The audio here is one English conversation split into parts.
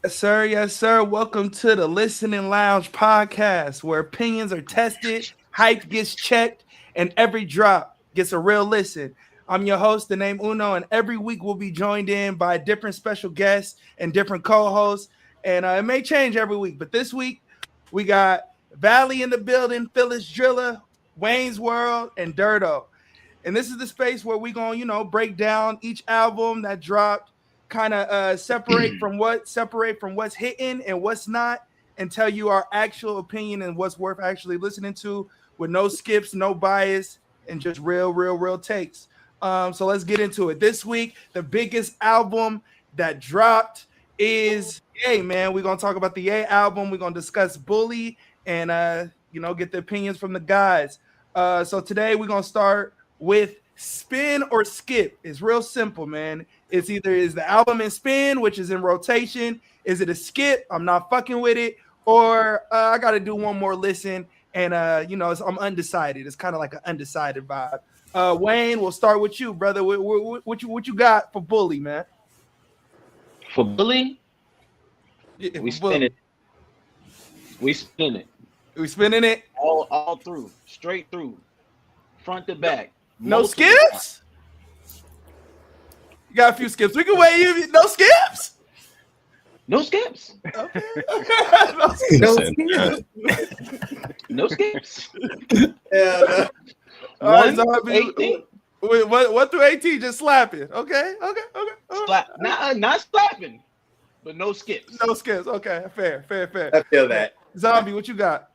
Yes, sir. Yes, sir. Welcome to the Listening Lounge podcast, where opinions are tested, hype gets checked, and every drop gets a real listen. I'm your host, the name Uno, and every week we'll be joined in by different special guests and different co-hosts. And it may change every week, but this week we got Valley in the building, Phyllis Driller, Wayne's World, and Dirto. And this is the space where we're going, break down each album that dropped, kind of separate from what's hitting and what's not, and tell you our actual opinion and what's worth actually listening to, with no skips, no bias, and just real takes. So let's get into it. This week, the biggest album that dropped is Ye, man. We're gonna talk about the Ye album. We're gonna discuss Bully and get the opinions from the guys. So today we're gonna start with spin or skip. It's real simple, man. It's either is the album in spin, which is in rotation. Is it a skip? I'm not fucking with it. Or I got to do one more listen. And, I'm undecided. It's kind of like an undecided vibe. Wayne, we'll start with you, brother. What you got for Bully, man? For Bully? Yeah, we spin it. We spin it. We spinning it? All through. Straight through. Front to back. No skips? You got a few skips. We can weigh you. No skips? No skips. Okay. No skips. Yeah. All right, so 1 through 18, just slapping. Okay. Not slapping, but no skips. No skips. Okay, fair. I feel that. Zombie, what you got?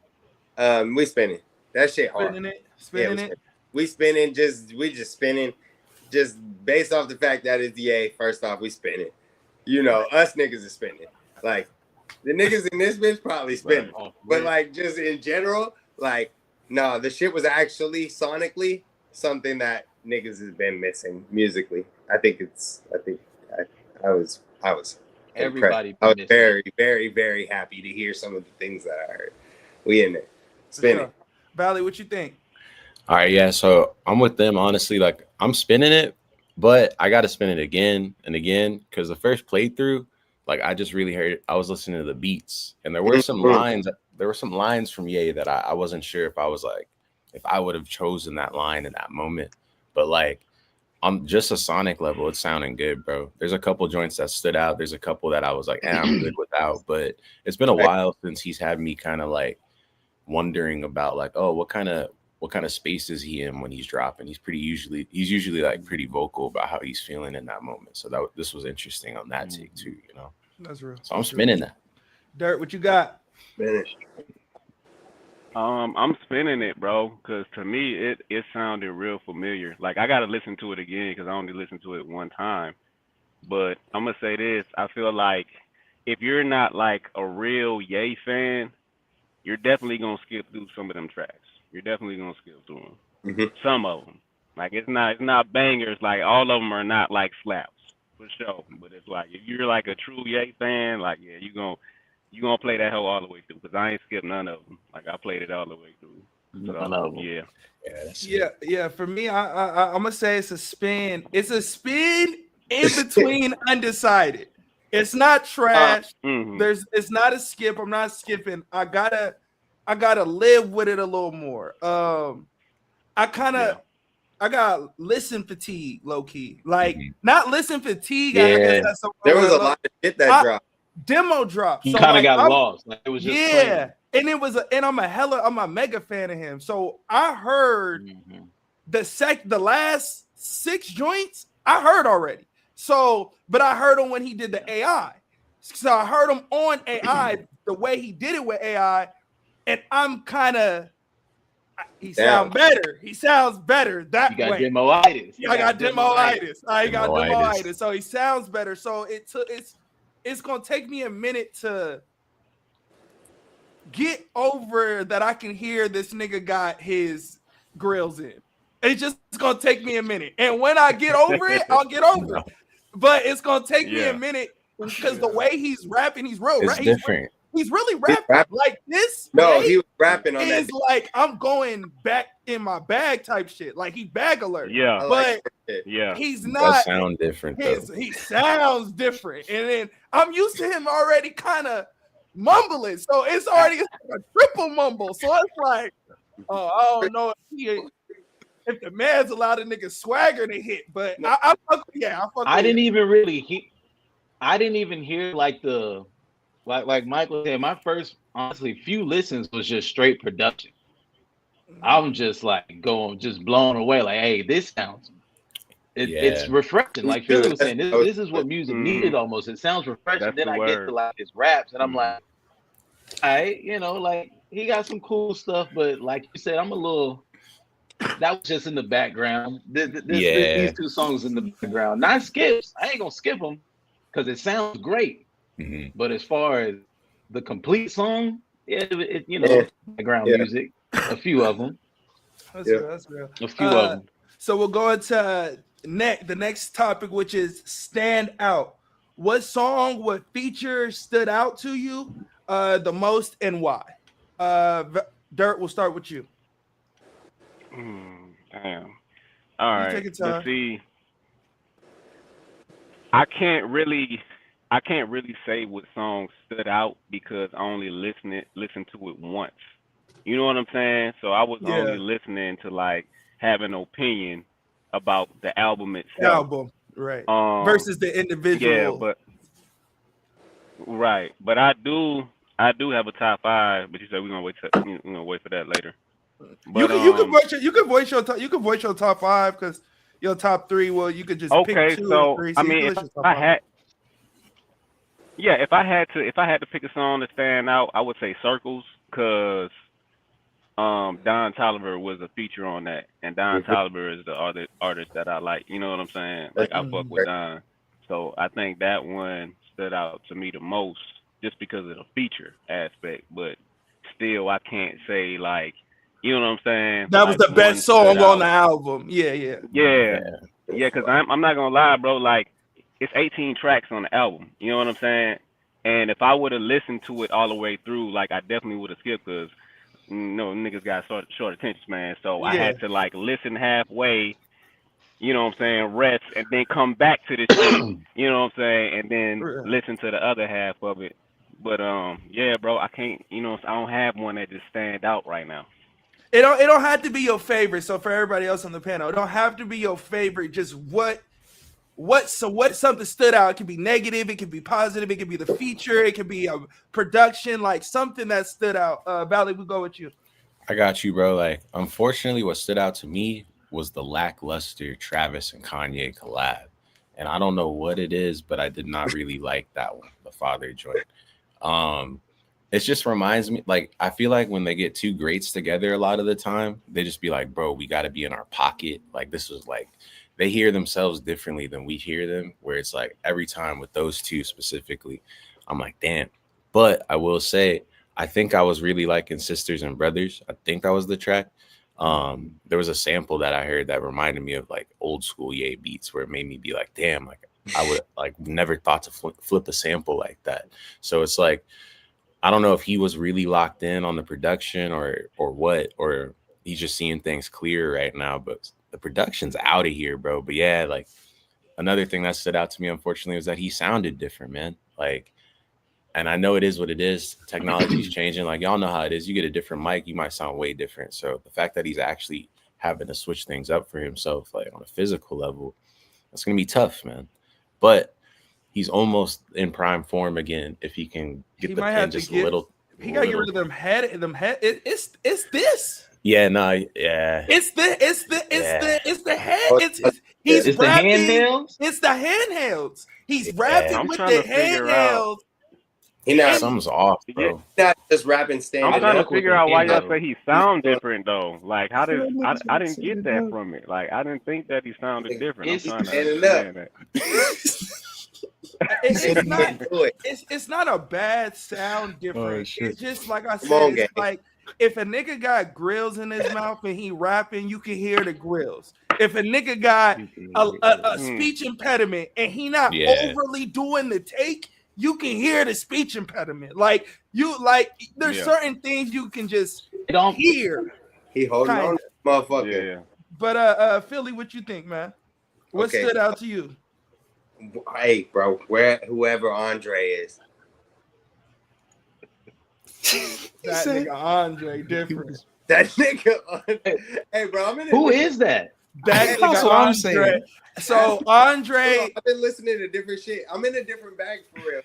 We spinning. That shit hard. Spinning it. We spinning. We just spinning. Just based off the fact that it's Ye. First off, we spinning. Us niggas are spinning. Like the niggas in this bitch probably spinning. But like just in general, like no, the shit was actually sonically something that niggas has been missing musically. I was Everybody. I was very, very, very happy to hear some of the things that I heard. We in there. Spinning. Sure. Valley, what you think? All right, yeah. So I'm with them, honestly. Like I'm spinning it, but I got to spin it again and again because the first playthrough, like I just really heard. I was listening to the beats, and there were some lines. There were some lines from Ye that I wasn't sure if I would have chosen that line in that moment. But like on just a sonic level, it's sounding good, bro. There's a couple joints that stood out. There's a couple that I was like, I'm good without. But it's been a while since he's had me kind of like wondering about like, oh, what kind of space is he in when he's dropping? He's usually like pretty vocal about how he's feeling in that moment. So this was interesting on that take too, That's real. So I'm spinning that. Dirt, what you got? Finished. I'm spinning it, bro, because to me it sounded real familiar. Like I gotta listen to it again because I only listened to it one time. But I'm gonna say this: I feel like if you're not like a real Ye fan, you're definitely gonna skip through some of them tracks. You're definitely gonna skip through them. Mm-hmm. Some of them, like it's not bangers. Like all of them are not like slaps for sure. But it's like if you're like a true Ye fan, like yeah, you gonna play that hoe all the way through. Cause I ain't skipped none of them. Like I played it all the way through. So, Yeah. For me, I'm gonna say it's a spin. It's a spin in between undecided. It's not trash. It's not a skip. I'm not skipping. I gotta live with it a little more. I got listen fatigue, low key. Like not listen fatigue. Yeah. I guess that's there was a lot of shit that dropped. Demo drop. You kind of got lost. Like it was just playing. And I'm a mega fan of him. So I heard the last 6 joints I heard already. So, but I heard him when he did the AI. So I heard him on AI, the way he did it with AI, and I'm kind of he sounds better. He sounds better that way. I got demoitis. I got demoitis. So he sounds better. So it's gonna take me a minute to get over that I can hear this nigga got his grills in. It's just gonna take me a minute. And when I get over it, I'll get over it. But it's gonna take me a minute because the way he's rapping, he's real. It's different. He's really rapping. Like this. No, he was rapping on that. Is like I'm going back in my bag type shit. Like he bag alert. Yeah, But yeah. he's That not. sound different though. He sounds different, and then I'm used to him already kind of mumbling, so it's already a triple mumble. So it's like, oh, I don't know if the man's allowed a nigga swagger to hit, but I fuck I didn't even hear like the like Michael said. My first honestly few listens was just straight production. I'm just like just blown away. Like, hey, this sounds. It's refreshing. Like Phil was saying, this is what music needed almost. It sounds refreshing. Then I get to like his raps, and I'm like, all right, like he got some cool stuff, but like you said, I'm a little. That was just in the background. These two songs in the background, not skips. I ain't gonna skip them because it sounds great. But as far as the complete song, background music, a few of them. That's real. A few of them. So we'll go into the next topic, which is stand out. What song, what feature stood out to you the most, and why? Dirt, we'll start with you. Damn. All right. Take your time. Let's see. I can't really say what song stood out because I only listened to it once. You know what I'm saying? So I was only listening to like have an opinion about the album itself. Right. Versus the individual. Yeah, but I do have a top 5, but you said we're gonna wait for that later. But, you can voice your top 5 because your top 3. Well, you could just pick 2 or 3. So I mean, if I had to pick a song to stand out, I would say Circles because Don Toliver was a feature on that, and Don Toliver is the artist that I like. You know what I'm saying? Like I fuck with Don, so I think that one stood out to me the most just because of the feature aspect. But still, I can't say like. You know what I'm saying? That was the best song on the album. Yeah. Because I'm not gonna lie, bro. Like, it's 18 tracks on the album. You know what I'm saying? And if I would have listened to it all the way through, like, I definitely would have skipped because, niggas got short attention span. So I had to like listen halfway. You know what I'm saying? Rest and then come back to this shit. You know what I'm saying? And then listen to the other half of it. But bro, I can't. I don't have one that just stand out right now. It don't have to be your favorite. So for everybody else on the panel, it don't have to be your favorite. Just what something stood out. It can be negative, it can be positive, it can be the feature, it can be a production, like something that stood out. Valley, we'll go with you. I got you, bro. Like, unfortunately, what stood out to me was the lackluster Travis and Kanye collab. And I don't know what it is, but I did not really like that one, the Father joint. It just reminds me, like, I feel like when they get two greats together a lot of the time, they just be like, bro, we got to be in our pocket. Like, this was like, they hear themselves differently than we hear them, where it's like every time with those two specifically, I'm like, damn. But I will say, I think I was really liking Sisters and Brothers. I think that was the track. There was a sample that I heard that reminded me of like old school Ye beats, where it made me be like, damn, like I would like never thought to flip a sample like that. So it's like, I don't know if he was really locked in on the production or what, or he's just seeing things clear right now, but the production's out of here, bro. But yeah, like another thing that stood out to me, unfortunately, was that he sounded different, man. Like, and I know it is what it is. Technology's changing. Like, y'all know how it is. You get a different mic, you might sound way different. So the fact that he's actually having to switch things up for himself, like on a physical level, that's going to be tough, man. But he's almost in prime form again if he can get the pen just a little. He got to get rid of them head. It's this. Yeah, no, yeah. It's the head. He's the handhelds. It's the handhelds. He's rapping with the handhelds. Something's off, bro. He's not just rapping standing. I'm trying to figure out why y'all say he sound different though. Like, how did I didn't get that from it? Like, I didn't think that he sounded different. I'm trying to understand that. It's not a bad sound difference. It's just like I said, it's like if a nigga got grills in his mouth and he rapping, you can hear the grills. If a nigga got a speech impediment and he not overly doing the take, you can hear the speech impediment. There's certain things you can just hear. He holding on, motherfucker. Yeah. But Philly, what you think, man? What stood out to you? Hey, bro, whoever Andre is. That nigga Andre different. That nigga. Hey, bro, I'm in. Who is that? That That's nigga what I'm Andre. saying. So Andre, I've been listening to different shit. I'm in a different bag for real.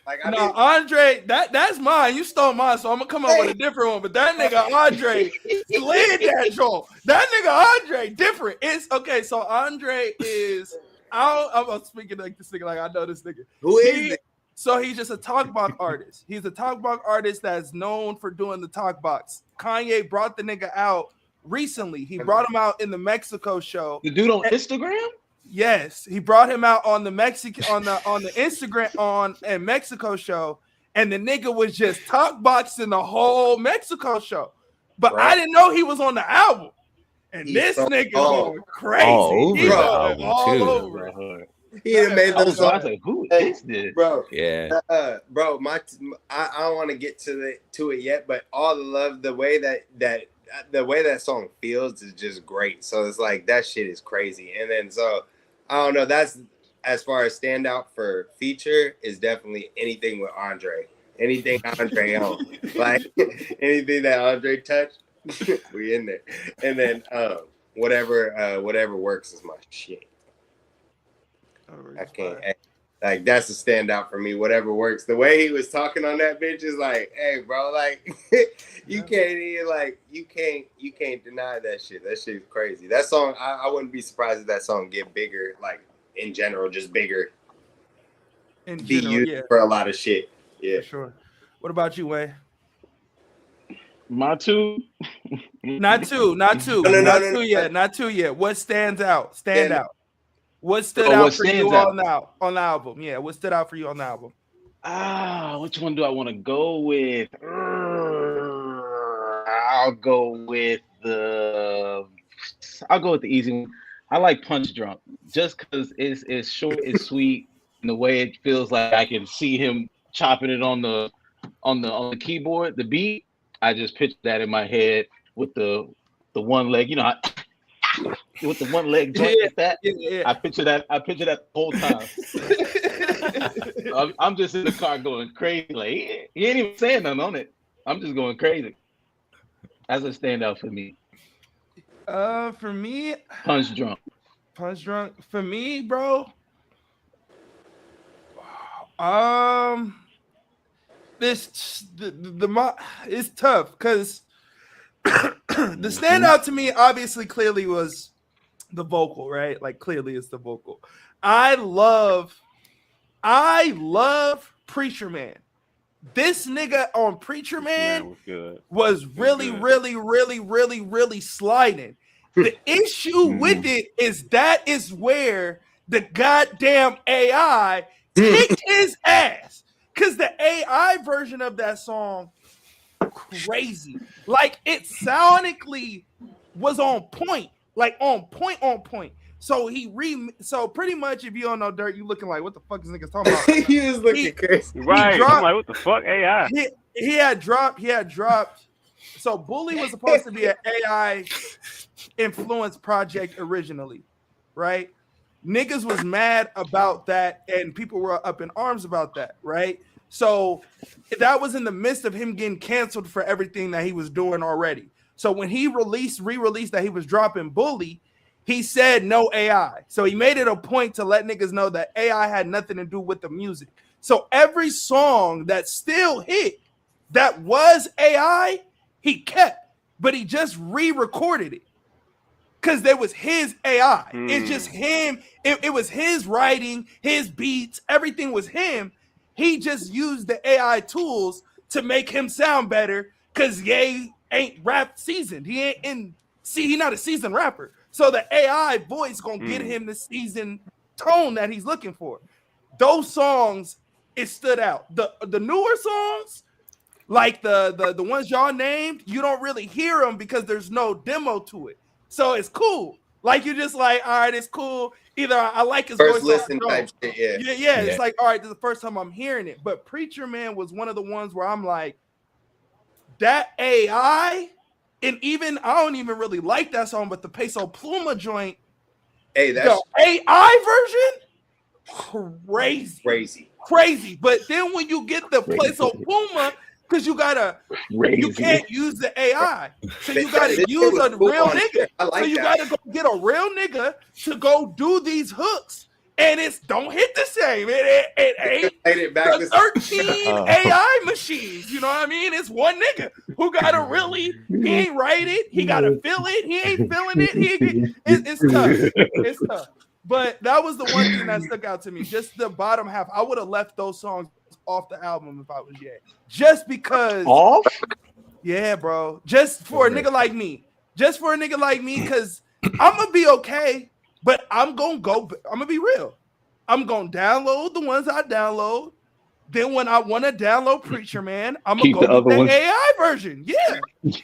Andre, that's mine. You stole mine, so I'm gonna come up with a different one. But that nigga Andre slid that joint. That nigga Andre different. It's okay. So Andre is. I'm speaking like this nigga. Like I know this nigga. Who is it? So he's just a talk box artist. He's a talk box artist that's known for doing the talk box. Kanye brought the nigga out recently. He brought him out in the Mexico show. The dude on Instagram? Yes, he brought him out on the Instagram on a Mexico show, and the nigga was just talk boxing the whole Mexico show. But I didn't know he was on the album. And this nigga going crazy. All over. He done made those songs. I was like, who is this? Bro. Yeah. Bro, I don't want to get to it yet, but all the love, the way that song feels is just great. So it's like that shit is crazy. And then so I don't know. That's as far as standout for feature is definitely anything with Andre. Anything Andre on. Like anything that Andre touched, we in there. And then whatever works is my shit. I can't like that's a standout for me. Whatever works. The way he was talking on that bitch is like, hey, bro, like you can't deny that shit. That shit's crazy. That song, I wouldn't be surprised if that song get bigger, like in general, just bigger. Be used for a lot of shit. Yeah, for sure. What about you, Wayne? My two? Not two. Not two yet. What stands out? Stand out. What stood out for you on the album? Yeah, what stood out for you on the album? Which one do I want to go with? I'll go with the easy one. I like Punch Drunk just because it's short, it's sweet, and the way it feels like I can see him chopping it on the keyboard, the beat. I just picture that in my head with the one leg, with the one leg joint like that. Yeah. I picture that the whole time. I'm just in the car going crazy. Like he ain't even saying nothing on it. I'm just going crazy. That's a standout for me. For me, Punch Drunk. For me, bro. It's tough because the standout to me, obviously, clearly was the vocal, right? Like clearly, it's the vocal. I love Preacher Man. This nigga on Preacher Man was really sliding. The issue with it is that is where the goddamn AI kicked his ass. Because the AI version of that song, crazy. Like it sonically was on point. Like on point. So so pretty much if you don't know Dirt, you looking like what the fuck is niggas talking about? He was looking crazy. Right. I'm like, what the fuck? AI. He had dropped. So Bully was supposed to be an AI influence project originally, right? Niggas was mad about that, and people were up in arms about that, right? So that was in the midst of him getting canceled for everything that he was doing already. So when he re-released that he was dropping Bully, he said no AI. So he made it a point to let niggas know that AI had nothing to do with the music. So every song that still hit that was AI, he kept, but he just re-recorded it. Because there was his AI. It's just him. It was his writing, his beats. Everything was him. He just used the AI tools to make him sound better because Ye ain't rap seasoned. He's not a seasoned rapper. So the AI voice gonna get him the seasoned tone that he's looking for. Those songs, it stood out. The newer songs, like the ones y'all named, you don't really hear them because there's no demo to it. So it's cool. Like you just like, all right, it's cool. Either I like his First voice or I listen don't. type shit, yeah. Yeah. It's like, all right, this is the first time I'm hearing it. But Preacher Man was one of the ones where I'm like, that AI, and even I don't even really like that song, but the Peso Pluma joint, Hey, that's the AI version, crazy. But then when you get the Peso Pluma, because you can't use the AI, so you gotta use a real nigga. So you gotta go get a real nigga to go do these hooks, and it's don't hit the same. It ain't the 13 AI machines. You know what I mean? It's one nigga who gotta really. He ain't write it. He gotta feel it. He ain't feeling it. It's tough. It's tough. But that was the one thing that stuck out to me. Just the bottom half. I would have left those songs off the album if I was Ye. Just because. Off? Yeah, bro. Just for a nigga like me. Because I'm going to be okay. But I'm going to be real. I'm going to download the ones I download. Then when I want to download Preacher Man, I'm going to go get the AI version. Yeah.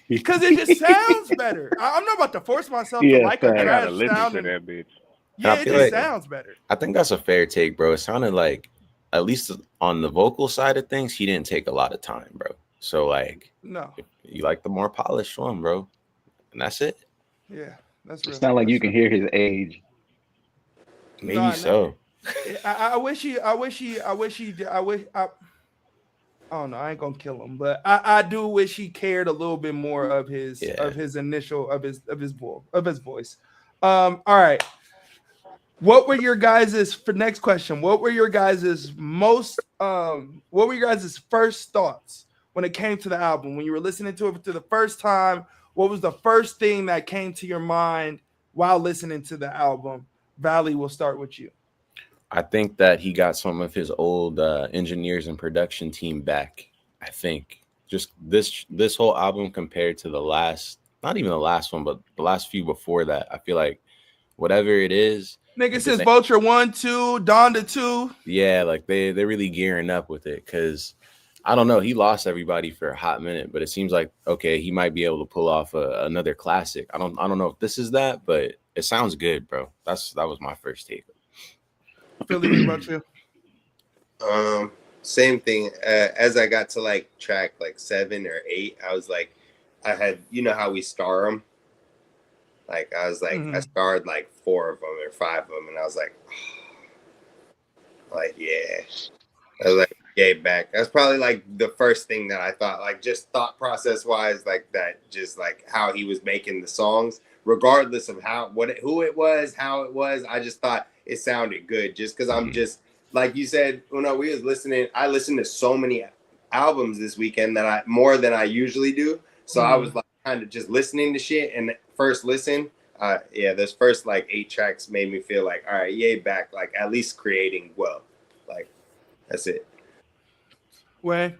Because it just sounds better. I'm not about to force myself to like a trash sound. That bitch. Yeah, it just sounds better. I think that's a fair take, bro. It sounded like, at least on the vocal side of things, he didn't take a lot of time, bro. So, like, no, you like the more polished one, bro. And that's it. Yeah, that's real. It's not like you can hear his age. Maybe so. I don't know. I ain't gonna kill him, but I do wish he cared a little bit more of his voice. All right. What were your guys' for next question? What were your guys' first thoughts when it came to the album? When you were listening to it for the first time, what was the first thing that came to your mind while listening to the album? Valley, we'll start with you. I think that he got some of his old engineers and production team back. I think just this whole album compared to the last, not even the last one, but the last few before that, I feel like whatever it is, nigga, since Vulture 1, 2, Donda 2. Yeah, like they're really gearing up with it because I don't know. He lost everybody for a hot minute, but it seems like okay, he might be able to pull off another classic. I don't know if this is that, but it sounds good, bro. That was my first take. Philly, what about you? Same thing. As I got to like track like 7 or 8, I was like, I had, you know how we star them. Like I was like, I starred like 4 of them or 5 of them, and I was like, oh. Like yeah, I was like, gave back. That's probably like the first thing that I thought, like just thought process wise, like that, just like how he was making the songs, regardless of who it was, how it was. I just thought it sounded good, just because I'm just like you said. We was listening. I listened to so many albums this weekend that more than I usually do. So I was like kind of just listening to shit, and first listen, those first like 8 tracks made me feel like, all right, Ye back, like at least creating well. Like that's it. Way.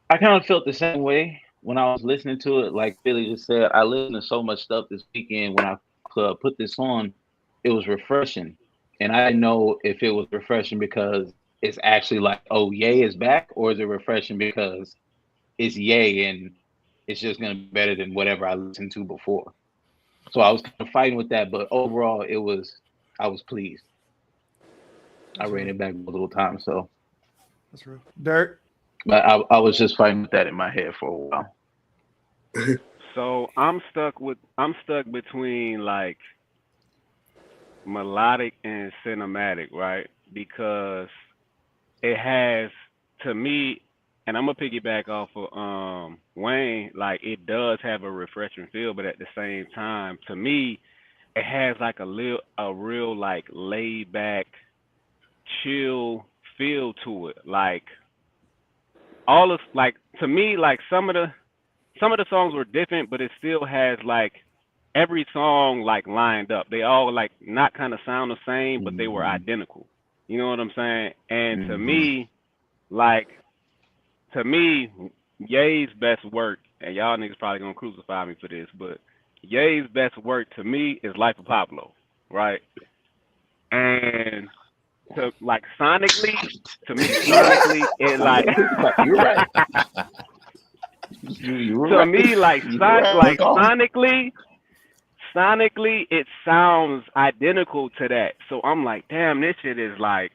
I kind of felt the same way when I was listening to it. Like Billy just said, I listened to so much stuff this weekend. When I put this on, it was refreshing, and I didn't know if it was refreshing because it's actually like, oh, Ye is back, or is it refreshing because it's Ye and it's just gonna be better than whatever I listened to before. So I was kind of fighting with that, but overall, I was pleased. I ran it back multiple times, so that's real. Dirt. But I was just fighting with that in my head for a while. So I'm stuck between like melodic and cinematic, right? Because it has, to me, and I'm gonna piggyback off of Wayne, like it does have a refreshing feel, but at the same time, to me, it has like a real like laid back, chill feel to it. Like all of, like, to me, like some of the songs were different, but it still has like every song like lined up. They all like not kind of sound the same, but they were identical. You know what I'm saying? And to me, Ye's best work, and y'all niggas probably gonna crucify me for this, but Ye's best work to me is Life of Pablo, right? And to like sonically, it like you're right. To me, like sonically, sonically, it sounds identical to that. So I'm like, damn, this shit is like,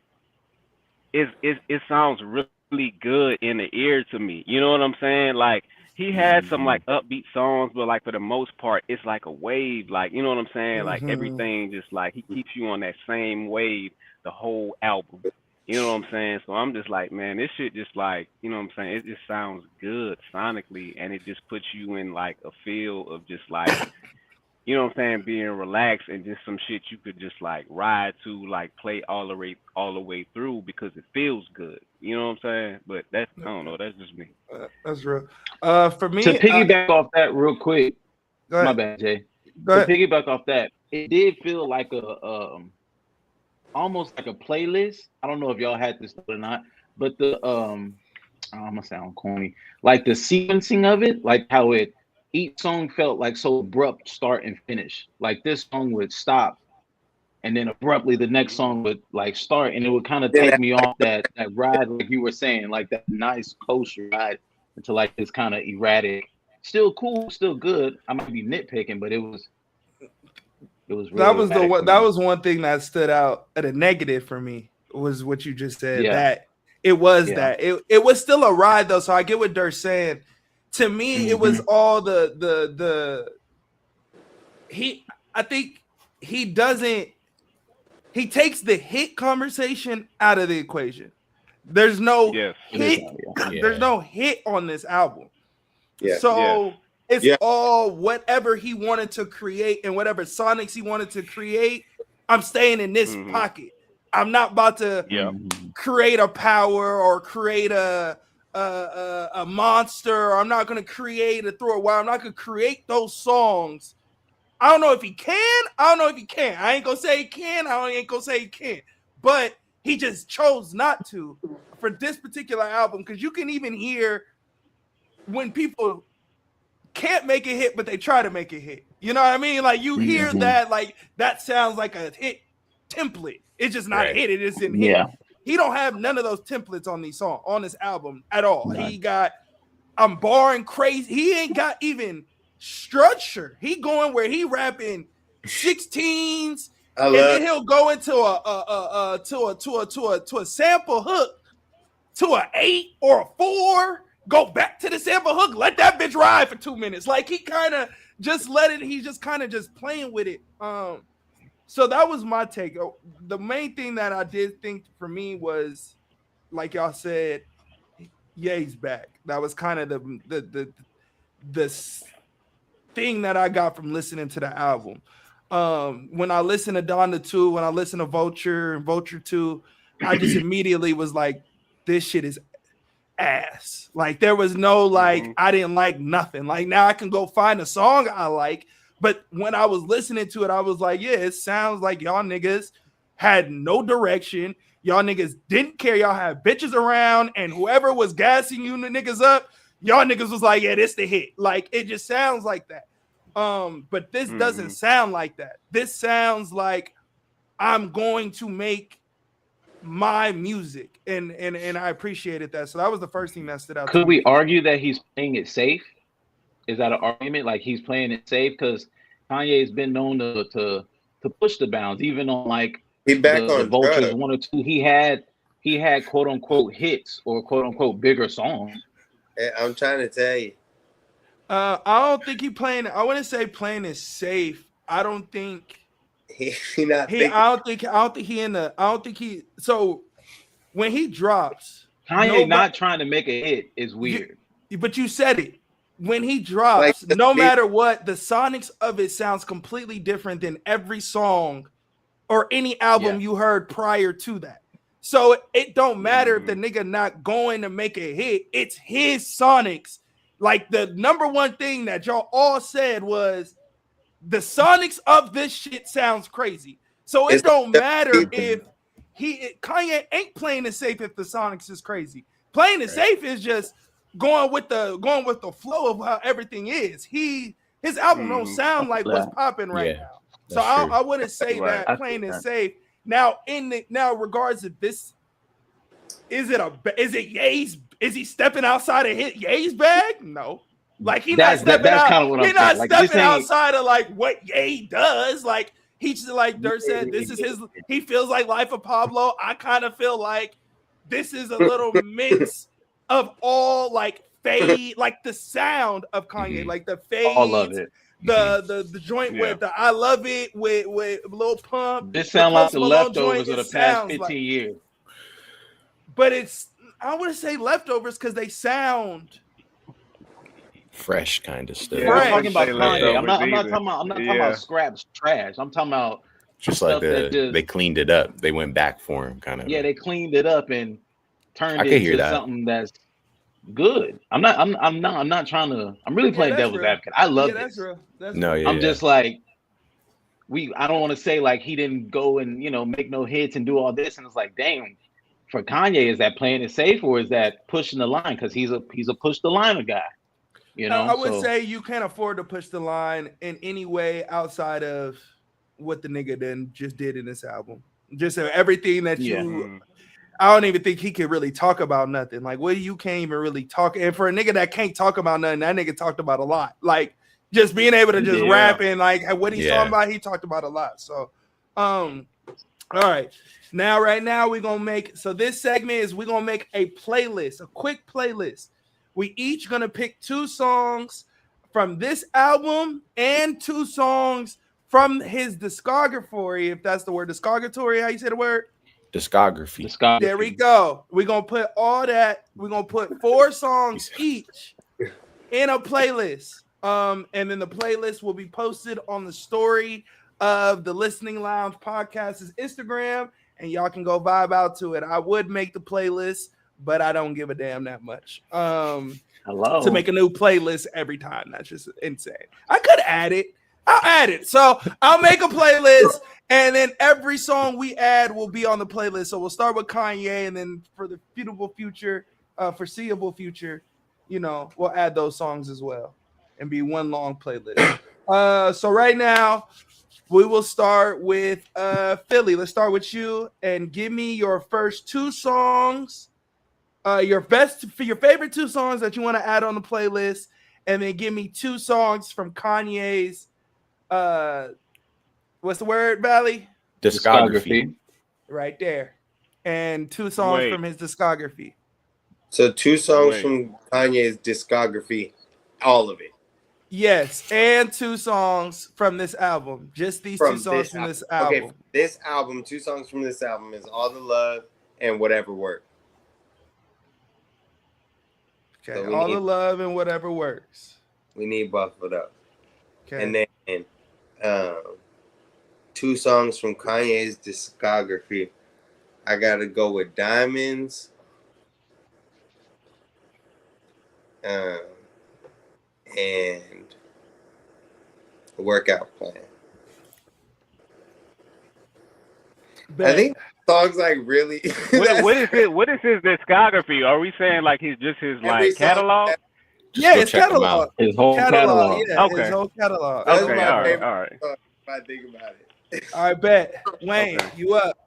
it sounds really good in the ear to me. You know what I'm saying? Like he had some like upbeat songs, but like for the most part, it's like a wave. Like you know what I'm saying? Like everything just like he keeps you on that same wave the whole album. You know what I'm saying? So I'm just like, man, this shit just like, you know what I'm saying? It just sounds good sonically, and it just puts you in like a feel of just like, you know what I'm saying, being relaxed and just some shit you could just like ride to, like play all the way through because it feels good. You know what I'm saying? But that's I don't know. That's just me. That's real. For me, To piggyback off that real quick, go ahead. my bad, Jay. Go To ahead. piggyback off that, it did feel like a almost like a playlist. I don't know if y'all had this or not, but the I'm gonna sound corny, like the sequencing of it, like how each song felt like so abrupt start and finish. Like this song would stop, and then abruptly the next song would like start, and it would kind of take me off that ride, like you were saying, like that nice coaster ride into like this kind of erratic. Still cool, still good. I might be nitpicking, but it was really That was erratic for that me. was one thing that stood out at a negative for me was what you just said. Yeah. That it was Yeah. that it was still a ride though. So I get what Dirk's saying. To me, it was all I think he takes the hit conversation out of the equation. There's no Yes. hit. Yeah. There's no hit on this album. Yeah. So it's Yeah. all whatever he wanted to create and whatever sonics he wanted to create. I'm staying in this pocket. I'm not about to create a power or create a monster. Or I'm not going to create a throw a wire. I'm not going to create those songs. I don't know if he can. I don't know if he can. I ain't going to say he can. I ain't going to say he can't. But he just chose not to for this particular album because you can even hear when people can't make a hit, but they try to make a hit. You know what I mean? Like you hear that, like that sounds like a hit template. It's just not a hit. It isn't hit. Yeah. He don't have none of those templates on these songs on this album at all. He got I'm barring crazy. He ain't got even structure. He going where he rapping 16s, and then he'll go into a sample hook to an 8 or a 4. Go back to the sample hook, let that bitch ride for 2 minutes. Like he kind of just let it, he's just kind of just playing with it. So that was my take. The main thing that I did think for me was, like y'all said, Ye's back. That was kind of the thing that I got from listening to the album. When I listened to Donda 2, when I listened to Vulture and Vulture 2, I just immediately was like, this shit is ass. Like there was no like I didn't like nothing. Like now I can go find a song I like, but when I was listening to it, I was like, yeah, it sounds like y'all niggas had no direction. Y'all niggas didn't care. Y'all had bitches around, and whoever was gassing you niggas up, y'all niggas was like, yeah, this the hit. Like it just sounds like that. But this doesn't sound like that. This sounds like I'm going to make my music, and I appreciated that. So that was the first thing that stood out. Could we argue that he's playing it safe? Is that an argument? Like he's playing it safe because Kanye's been known to push the bounds, even on like He back the on Vultures drugs. 1 or 2. He had quote unquote hits or quote unquote bigger songs. I'm trying to tell you. I don't think he playing. I wouldn't say playing is safe. I don't think He not he. thinking. I don't think he in the. I don't think he. So when he drops, Kanye not trying to make a hit is weird. But you said it. When he drops, Like, no matter what, the sonics of it sounds completely different than every song or any album you heard prior to that. So it don't matter if the nigga not going to make a hit. It's his sonics. Like the number one thing that y'all all said was the sonics of this shit sounds crazy. So it don't matter if Kanye ain't playing it safe if the sonics is crazy. Playing it safe is just going with the flow of how everything is. His album don't sound like what's popping right now. So I wouldn't say that playing it safe. Now regards to this, is it Ye's? Is he stepping outside of Ye's bag? No. Like he not stepping that's out. kind of what He I'm not saying. Like, this stepping ain't- outside of like what Ye does. Like he's just like Dirt said, this is his. He feels like Life of Pablo. I kind of feel like this is a little mix of all like fade, like the sound of Kanye, Mhm. like the fades, all of it. the joint Yeah. with the I Love It with Lil Pump. This sound like Post the Malone leftovers joint, of it the past sounds 15 like- years. But it's I wouldn't say leftovers because they sound Fresh kind of stuff. Yeah, Fresh. I'm talking about Say Kanye. leftovers I'm not either. talking about. I'm not talking Yeah. about scraps trash. I'm talking about Just like stuff that just- they cleaned it up. They went back for him, kind of. they cleaned it up and turned I it can hear into that. something that's good. I'm not trying to. I'm really playing that's devil's real. advocate. I love yeah, that's this. real. That's No, real. yeah. I'm just like I don't want to say like he didn't go and make no hits and do all this, and it's like, damn. For Kanye, is that playing it safe or is that pushing the line? Because he's a push the line guy. I would so- say you can't afford to push the line in any way outside of what the nigga just did in this album. Just everything that Yeah. Mhm. I don't even think he could really talk about nothing. Like, what you can't even really talk. And for a nigga that can't talk about nothing, that nigga talked about a lot. Like, just being able to just Yeah. rap and like what he's Yeah. talking about, he talked about a lot. So, all right. Now, right now, we're gonna make this segment is we're gonna make a playlist, a quick playlist. We each gonna pick 2 songs from this album and 2 songs from his discography, if that's the word, discography. How you say the word? Discography. There we go. We're gonna put all that. We're gonna put 4 songs each in a playlist. And then the playlist will be posted on the story of the Listening Lounge Podcast's Instagram, and y'all can go vibe out to it. I would make the playlist, but I don't give a damn that much. Hello. To make a new playlist every time. That's just insane. I could add it. I'll add it. So I'll make a playlist, and then every song we add will be on the playlist. So we'll start with Kanye, and then for the foreseeable future, we'll add those songs as well and be one long playlist. So right now, we will start with Philly. Let's start with you and give me your first 2 songs. Your favorite 2 songs that you want to add on the playlist, and then give me 2 songs from Kanye's what's the word, Valley? Discography. Right there. And 2 songs Wait. from his discography. So 2 songs Wait. from Kanye's discography, all of it. Yes, and 2 songs from this album. Just these 2 songs from this album. Okay, this album, 2 songs from this album is All the Love and Whatever Works. Okay, So we all need- the love and whatever works. We need both of those. Okay. And then 2 songs from Kanye's discography. I gotta go with Diamonds. And Workout Plan. I think songs like really. What is it? What is his discography? Are we saying like he's just his Every like song catalog? that- yeah, go it's check 'em catalog. out. His whole catalog. Yeah, Okay. his whole catalog. That's Okay, my all right, favorite. all right. If I think about it. All right, bet. Wayne, Okay. you up?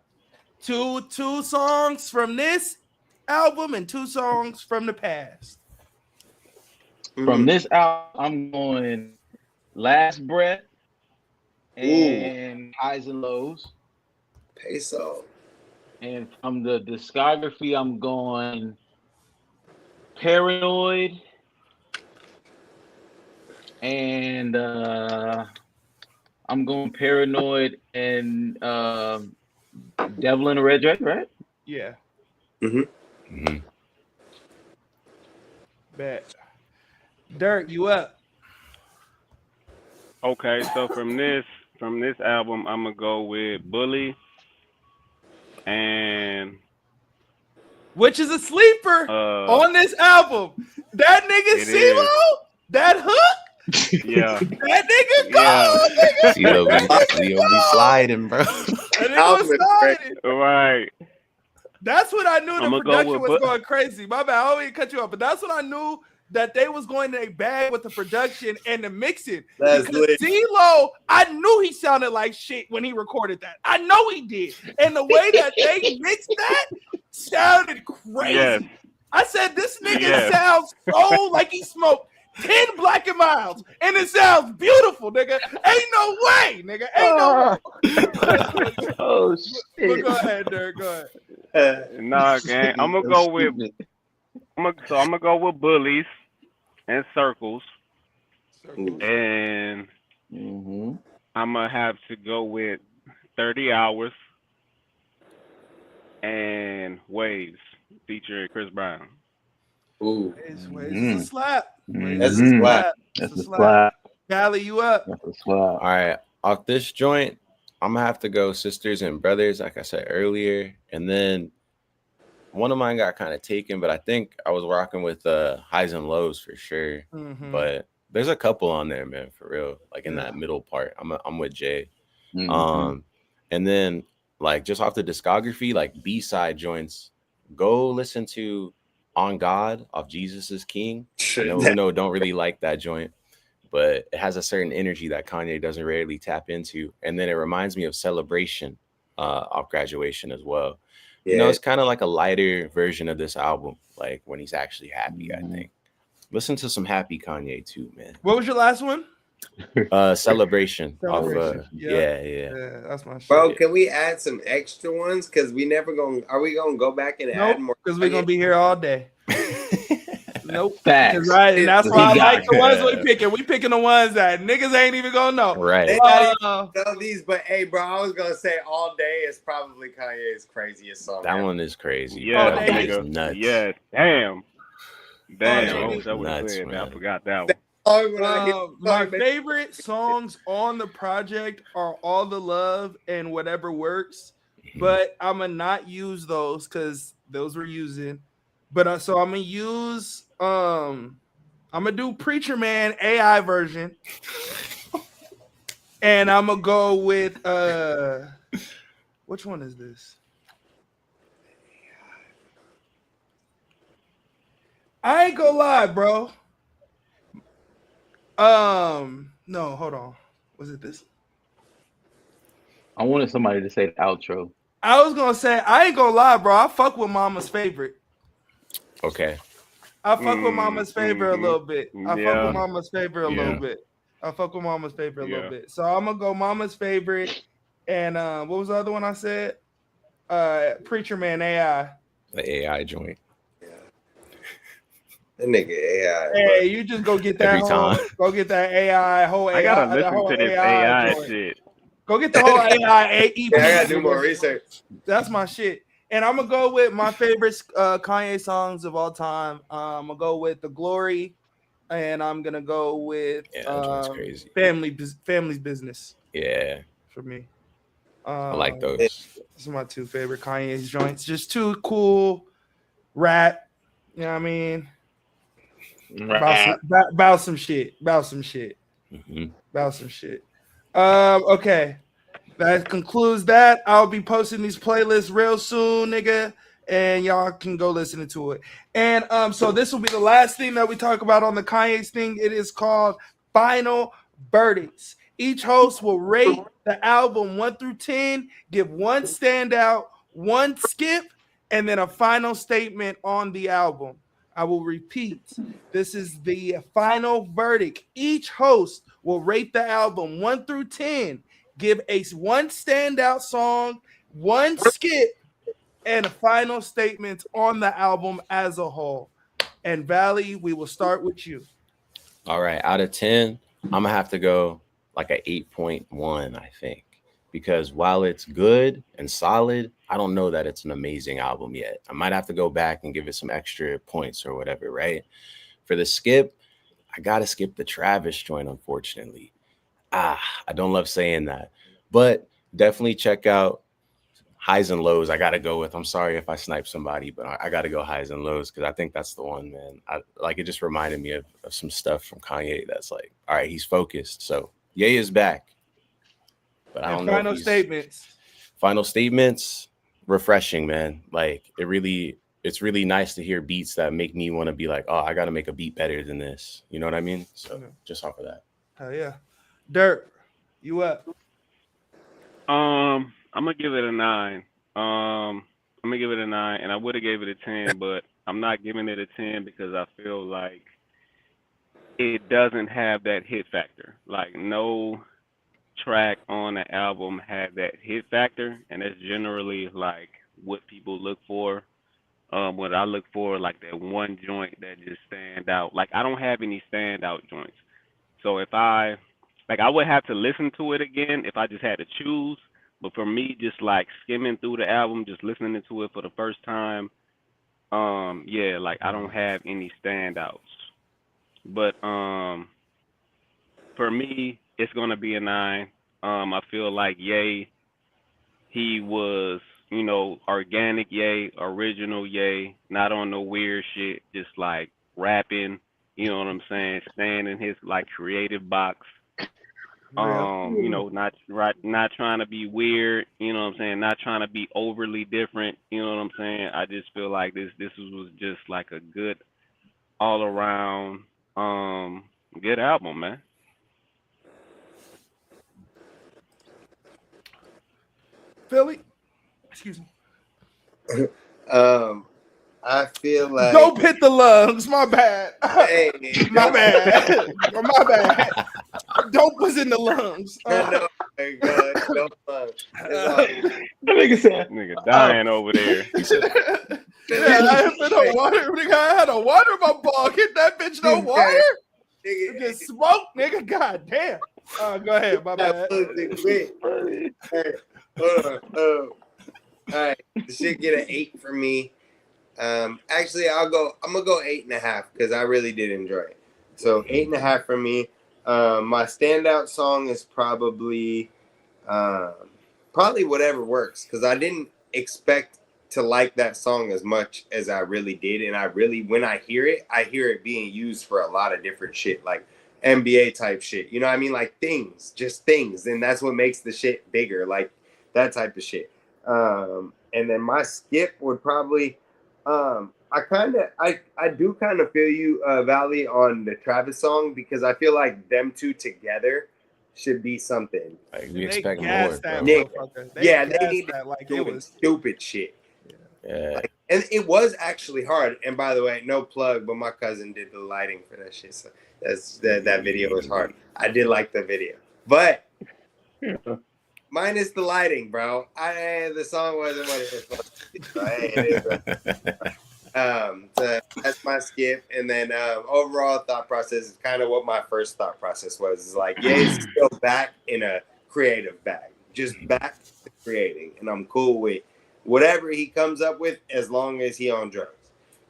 Two songs from this album and 2 songs from the past. From this album, I'm going Last Breath and Highs and Lows. Peso. And from the discography, I'm going Paranoid and I'm going Paranoid and Devil in a Red Dress, right? Yeah, Mhm. bet. Dirk, you up? Okay, so from this album, I'm gonna go with Bully and Which is a sleeper on this album. That nigga It CeeLo, that hook, yeah, that nigga go. Yeah. CeeLo be sliding, bro. That Album nigga is was sliding. right. That's when I knew the I'ma go production with was going crazy. My bad, I don't mean to cut you off, but that's when I knew that they was going to a bag with the production and the mixing. That's Because lit. D-Lo, I knew he sounded like shit when he recorded that. I know he did. And the way that they mixed that sounded crazy. Yes. I said, this nigga Yes. sounds so like he smoked 10 Black and Milds, and it sounds beautiful, nigga. Ain't no way, nigga. Ain't no way. Oh But shit. go ahead, Derek. Go ahead. Nah, gang. I'm gonna go with. I'm gonna go with bullies and circles, and Mm-hmm. I'm gonna have to go with 30 hours and waves featuring Chris Brown. Ooh, It's a slap. that's a Mhm. slap. That's It's a slap. Callie, you up? That's a All slap. right, off this joint, I'm gonna have to go Sisters and Brothers, like I said earlier, and then one of mine got kind of taken, but I think I was rocking with Highs and Lows for sure. Mhm. But there's a couple on there, man, for real. Like in Yeah. that middle part, I'm with Jay. Mhm. And then like just off the discography, like B-side joints, go listen to On God off Jesus is King. I know Uno don't really like that joint, but it has a certain energy that Kanye doesn't rarely tap into. And then it reminds me of Celebration off Graduation as well. You know, Yeah. it's kind of like a lighter version of this album, like when he's actually happy, I think. Listen to some happy Kanye too, man. What was your last one? Celebration. Off, Celebration. yeah. That's my shit. Bro, can we add some extra ones? Because we never gonna. Are we gonna go back and add Nope, more? because we're gonna be here all day. Nope. Facts. Right, and that's He why I got like the ones we that. picking. We picking the ones that niggas ain't even gonna know. Right. They not even Uh, know these, but hey, bro, I was gonna say all day is probably Kanye's craziest song. That ever. one is crazy. Yeah, Oh, That damn. is nigga. nuts. Yeah, damn. Damn, damn. I wish I would have Nuts, said that. I man. forgot that one. Song when I hear- My favorite songs on the project are All the Love and Whatever Works, but I'm gonna not use those because those we're using. But so I'm gonna use I'm gonna do Preacher Man AI version, and I'm gonna go with which one is this? I ain't gonna lie, bro. No, hold on. Was it this? I wanted somebody to say the outro. I was gonna say I ain't gonna lie, bro. I fuck with Mama's Favorite. Okay. I fuck with Mama's Favorite a little bit. I fuck Yeah. with Mama's Favorite a little Yeah. bit. I fuck with Mama's Favorite a little Yeah. bit. So I'm gonna go Mama's Favorite, and what was the other one I said? Preacher Man AI. The AI joint. That nigga AI. Hey, you just go get that Every whole, time. go get that AI whole AI. I gotta that listen whole to this AI joint. shit. Go get the whole AI EP. Yeah, I gotta do more research. That's my shit. And I'm gonna go with my favorite Kanye songs of all time. I'm gonna go with The Glory, and I'm gonna go with Yeah, that joint's crazy. Family's Business Yeah. for me. I like those. Those are my two favorite Kanye's joints. Just two cool rap. You know what I mean? About some shit. Mhm. Okay. That concludes that. I'll be posting these playlists real soon, nigga, and y'all can go listen to it. And so this will be the last thing that we talk about on the Kanye's thing. It is called Final Verdicts. Each host will rate the album 1 through 10, give one standout, one skip, and then a final statement on the album. I will repeat. This is the final verdict. Each host will rate the album 1 through 10, give one standout song, one skip, and a final statement on the album as a whole. And Valley, we will start with you. All right. Out of 10, I'm gonna have to go like a 8.1, I think. Because while it's good and solid, I don't know that it's an amazing album yet. I might have to go back and give it some extra points or whatever, right? For the skip, I gotta skip the Travis joint, unfortunately. I don't love saying that, but definitely check out Highs and Lows. I gotta go with. I'm sorry if I snipe somebody, but I gotta go Highs and Lows because I think that's the one, man. I like it. Just reminded me of some stuff from Kanye that's like, all right, he's focused. So Ye is back, but I don't know. Final statements. Final statements. Refreshing, man. Like it's really nice to hear beats that make me want to be like, oh, I gotta make a beat better than this. You know what I mean? So just off of that. Hell yeah. Dirt, you up? I'm gonna give it a 9. I'm gonna give it a 9, and I would have gave it a 10, but I'm not giving it a 10 because I feel like it doesn't have that hit factor. Like no track on the album had that hit factor, and that's generally like what people look for. What I look for, like that one joint that just stand out. Like I don't have any standout joints. So if I would have to listen to it again if I just had to choose. But for me, just like skimming through the album, just listening to it for the first time, yeah, like I don't have any standouts. But for me, it's gonna be a 9. I feel like Ye, he was, organic Ye, original Ye, not on no weird shit, just like rapping, you know what I'm saying, staying in his like creative box. Not trying to be weird, you know what I'm saying, not trying to be overly different, you know what I'm saying. I just feel like this was just like a good all around good album, man. Philly, excuse me. I feel like Dope hit the lungs. My bad. Hey, my bad. My bad. Dope was in the lungs. no, God, no fun. That nigga said, Nigga dying over there. Yeah, I had no water. Nigga, I had a water in my ball. Hit that bitch no water. Nigga, Just smoke, nigga. God damn. Go ahead. My bad. Hey, hold on. All right, the shit get an 8 from me. Actually, I'm gonna go 8.5 because I really did enjoy it. So 8.5 from me. My standout song is probably Whatever Works, because I didn't expect to like that song as much as I really did, and when I hear it being used for a lot of different shit, like NBA type shit. You know what I mean? Like just things, and that's what makes the shit bigger, like that type of shit. And then my skip would probably. I do kind of feel you, Valley, on the Travis song, because I feel like them two together should be something. Like, we They expect more, gassed that bro. motherfucker. They gassed need to that like doing it was. stupid shit. Yeah. And it was actually hard. And by the way, no plug, but my cousin did the lighting for that shit. So that video was hard. I did like the video, but minus the lighting, bro. The song wasn't what it was supposed to be. So that's my skip. And then overall thought process is kind of what my first thought process was. Is like, yeah, he's still back in a creative bag, just back to creating, and I'm cool with whatever he comes up with as long as he on drugs.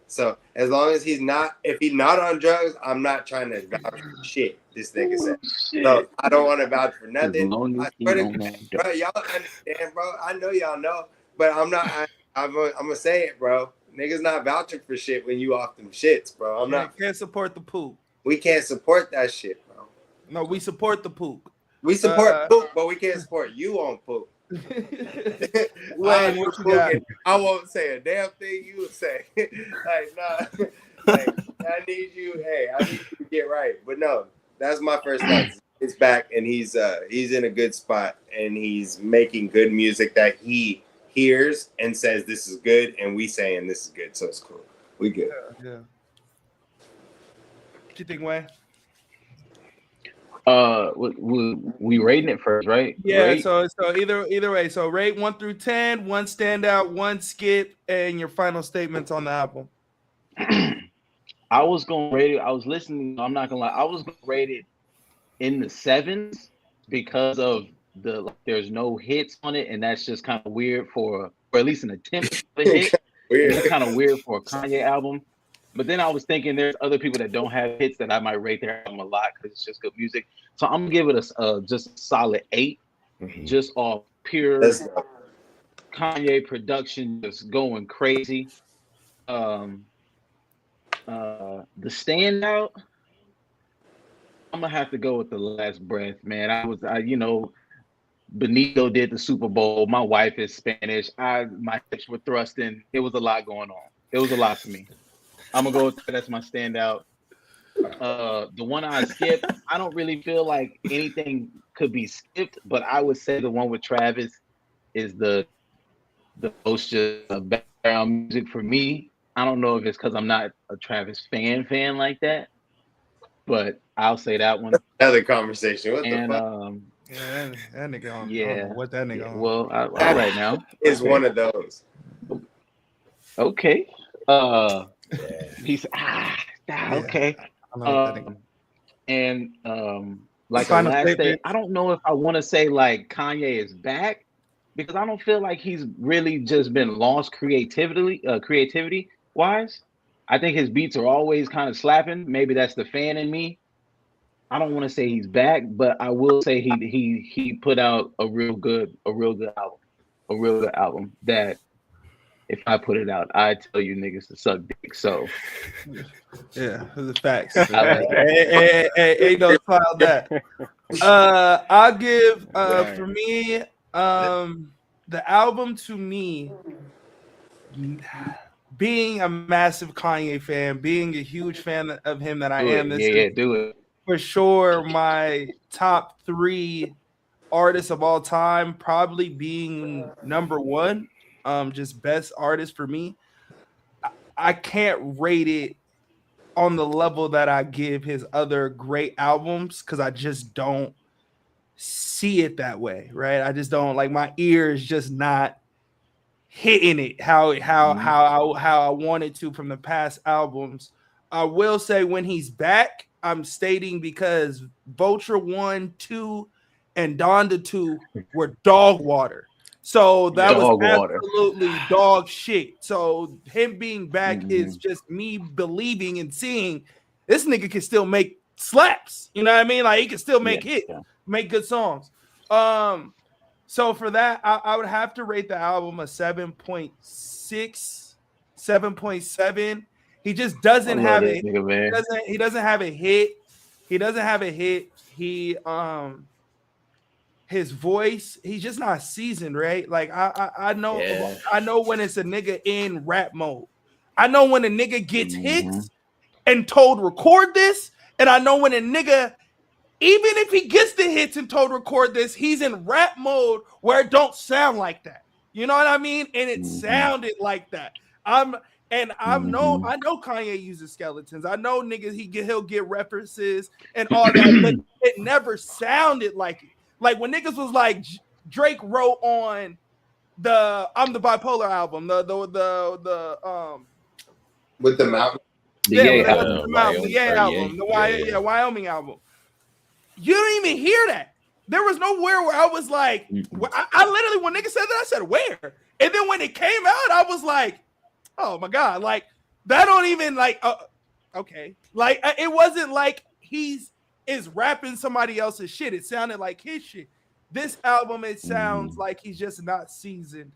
So as long as if he's not on drugs, I'm not trying to vouch for shit. This nigga said. So I don't want to vouch for nothing. I swear to God, bro, y'all understand, bro. I know y'all know, but I'm not. I'm gonna say it, bro. Niggas not vouching for shit when you off them shits, bro. Can't support the poop. We can't support that shit, bro. No, we support the poop. We support poop, but we can't support you on poop. Wayne, what you got? I won't say a damn thing you would say. Like, nah. Like, I need you to get right. But no, that's my first thought. It's back, and he's in a good spot, and he's making good music that he hears and says this is good, and we saying this is good, so it's cool. We good. Yeah. What you think, Wayne? We rating it first, right? Yeah. Rate? So either way. So rate 1 through 10, 1 standout, 1 skip, and your final statements on the album. I was gonna rate it. I was listening. I'm not gonna lie. I was gonna rate it in the 7s because of there's no hits on it, and that's just kind of weird or at least an attempt to hit. Weird. It's kind of weird for a Kanye album. But then I was thinking there's other people that don't have hits that I might rate their album a lot because it's just good music. So I'm gonna give it just a solid 8, just off pure Kanye production, just going crazy. The standout, I'm gonna have to go with The Last Breath, man. Benito did the Super Bowl. My wife is Spanish. My hips were thrusting. It was a lot going on. It was a lot for me. I'm gonna go with that. That's my standout. The one I skipped, I don't really feel like anything could be skipped, but I would say the one with Travis is the most just background music for me. I don't know if it's because I'm not a Travis fan like that, but I'll say that one. Another conversation. What And the fuck? Yeah, that nigga on. I don't yeah, know what that nigga yeah. on. Well, all right now. Is Okay. one of those. Okay. Yeah. He's okay. I know what that nigga. And like a Final last thing, statement. I don't know if I want to say like Kanye is back because I don't feel like he's really just been lost creativity wise. I think his beats are always kind of slapping. Maybe that's the fan in me. I don't want to say he's back, but I will say he put out a real good album that if I put it out, I tell you niggas to suck dick. So Yeah, the facts. I like it. Hey, don't file that. I'll give for me the album to me. Being a massive Kanye fan, being a huge fan of him that I am, this is do it. for sure my top 3 artists of all time, probably being number 1, just best artist for me. I can't rate it on the level that I give his other great albums because I just don't see it that way, right? I just don't, like, my ear is just not hitting it how I wanted to from the past albums. I will say when he's back, I'm stating because Vulture 1, 2, and Donda 2 were dog water. So that was absolutely dog shit. So him being back is just me believing and seeing this nigga can still make slaps. You know what I mean? Like he can still make hits, make good songs. So for that, I would have to rate the album a 7.6, 7.7. He just doesn't have it. He doesn't have a hit. He doesn't have a hit. His voice, he's just not seasoned, right? Like I know when it's a nigga in rap mode. I know when a nigga gets hits and told record this, and I know when a nigga, even if he gets the hits and told record this, he's in rap mode where it don't sound like that. You know what I mean? And it sounded like that. I know Kanye uses skeletons. I know niggas he'll get references and all that, but it never sounded like it. Like when niggas was like Drake wrote on the I'm the Bipolar album, the with the mountain. The Wyoming album. You don't even hear that. There was nowhere where I was like, I literally, when niggas said that, I said, where? And then when it came out, I was like, oh my God, like that don't even like, okay. Like it wasn't like is rapping somebody else's shit. It sounded like his shit. This album, it sounds like he's just not seasoned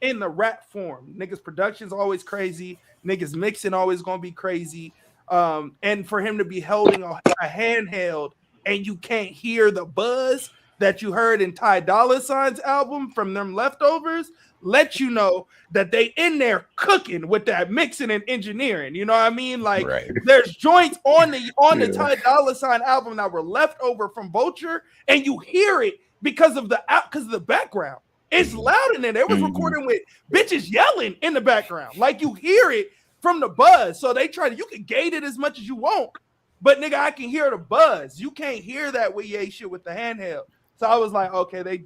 in the rap form. Niggas production's always crazy. Niggas mixing always gonna be crazy. And for him to be holding a handheld and you can't hear the buzz that you heard in Ty Dolla $ign's album from them leftovers, let you know that they in there cooking with that mixing and engineering. You know what I mean? Like there's joints on the Ty Dolla $ign album that were left over from Vulture, and you hear it because of the background. It's loud in there. They was recording with bitches yelling in the background. Like you hear it from the buzz. So they you can gate it as much as you want, but nigga, I can hear the buzz. You can't hear that with Ye shit with the handheld. So I was like, okay, they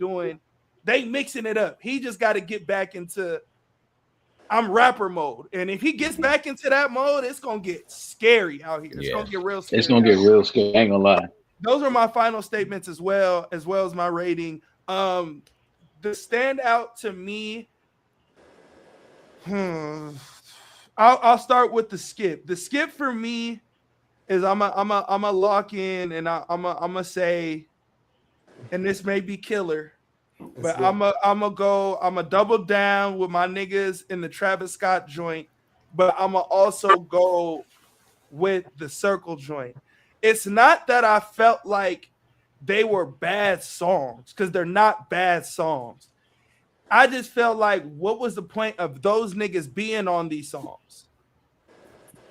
mixing it up. He just got to get back into I'm rapper mode. And if he gets back into that mode, it's going to get scary out here. It's going to get real scary. It's going to get real scary. I ain't going to lie. Those are my final statements as well as my rating. The standout to me, I'll start with the skip. The skip for me is I'm a lock in, and I'm a say, and this may be killer, but I'm a double down with my niggas in the Travis Scott joint, but I'm a also go with the Circle joint. It's not that I felt like they were bad songs, because they're not bad songs. I just felt like, what was the point of those niggas being on these songs?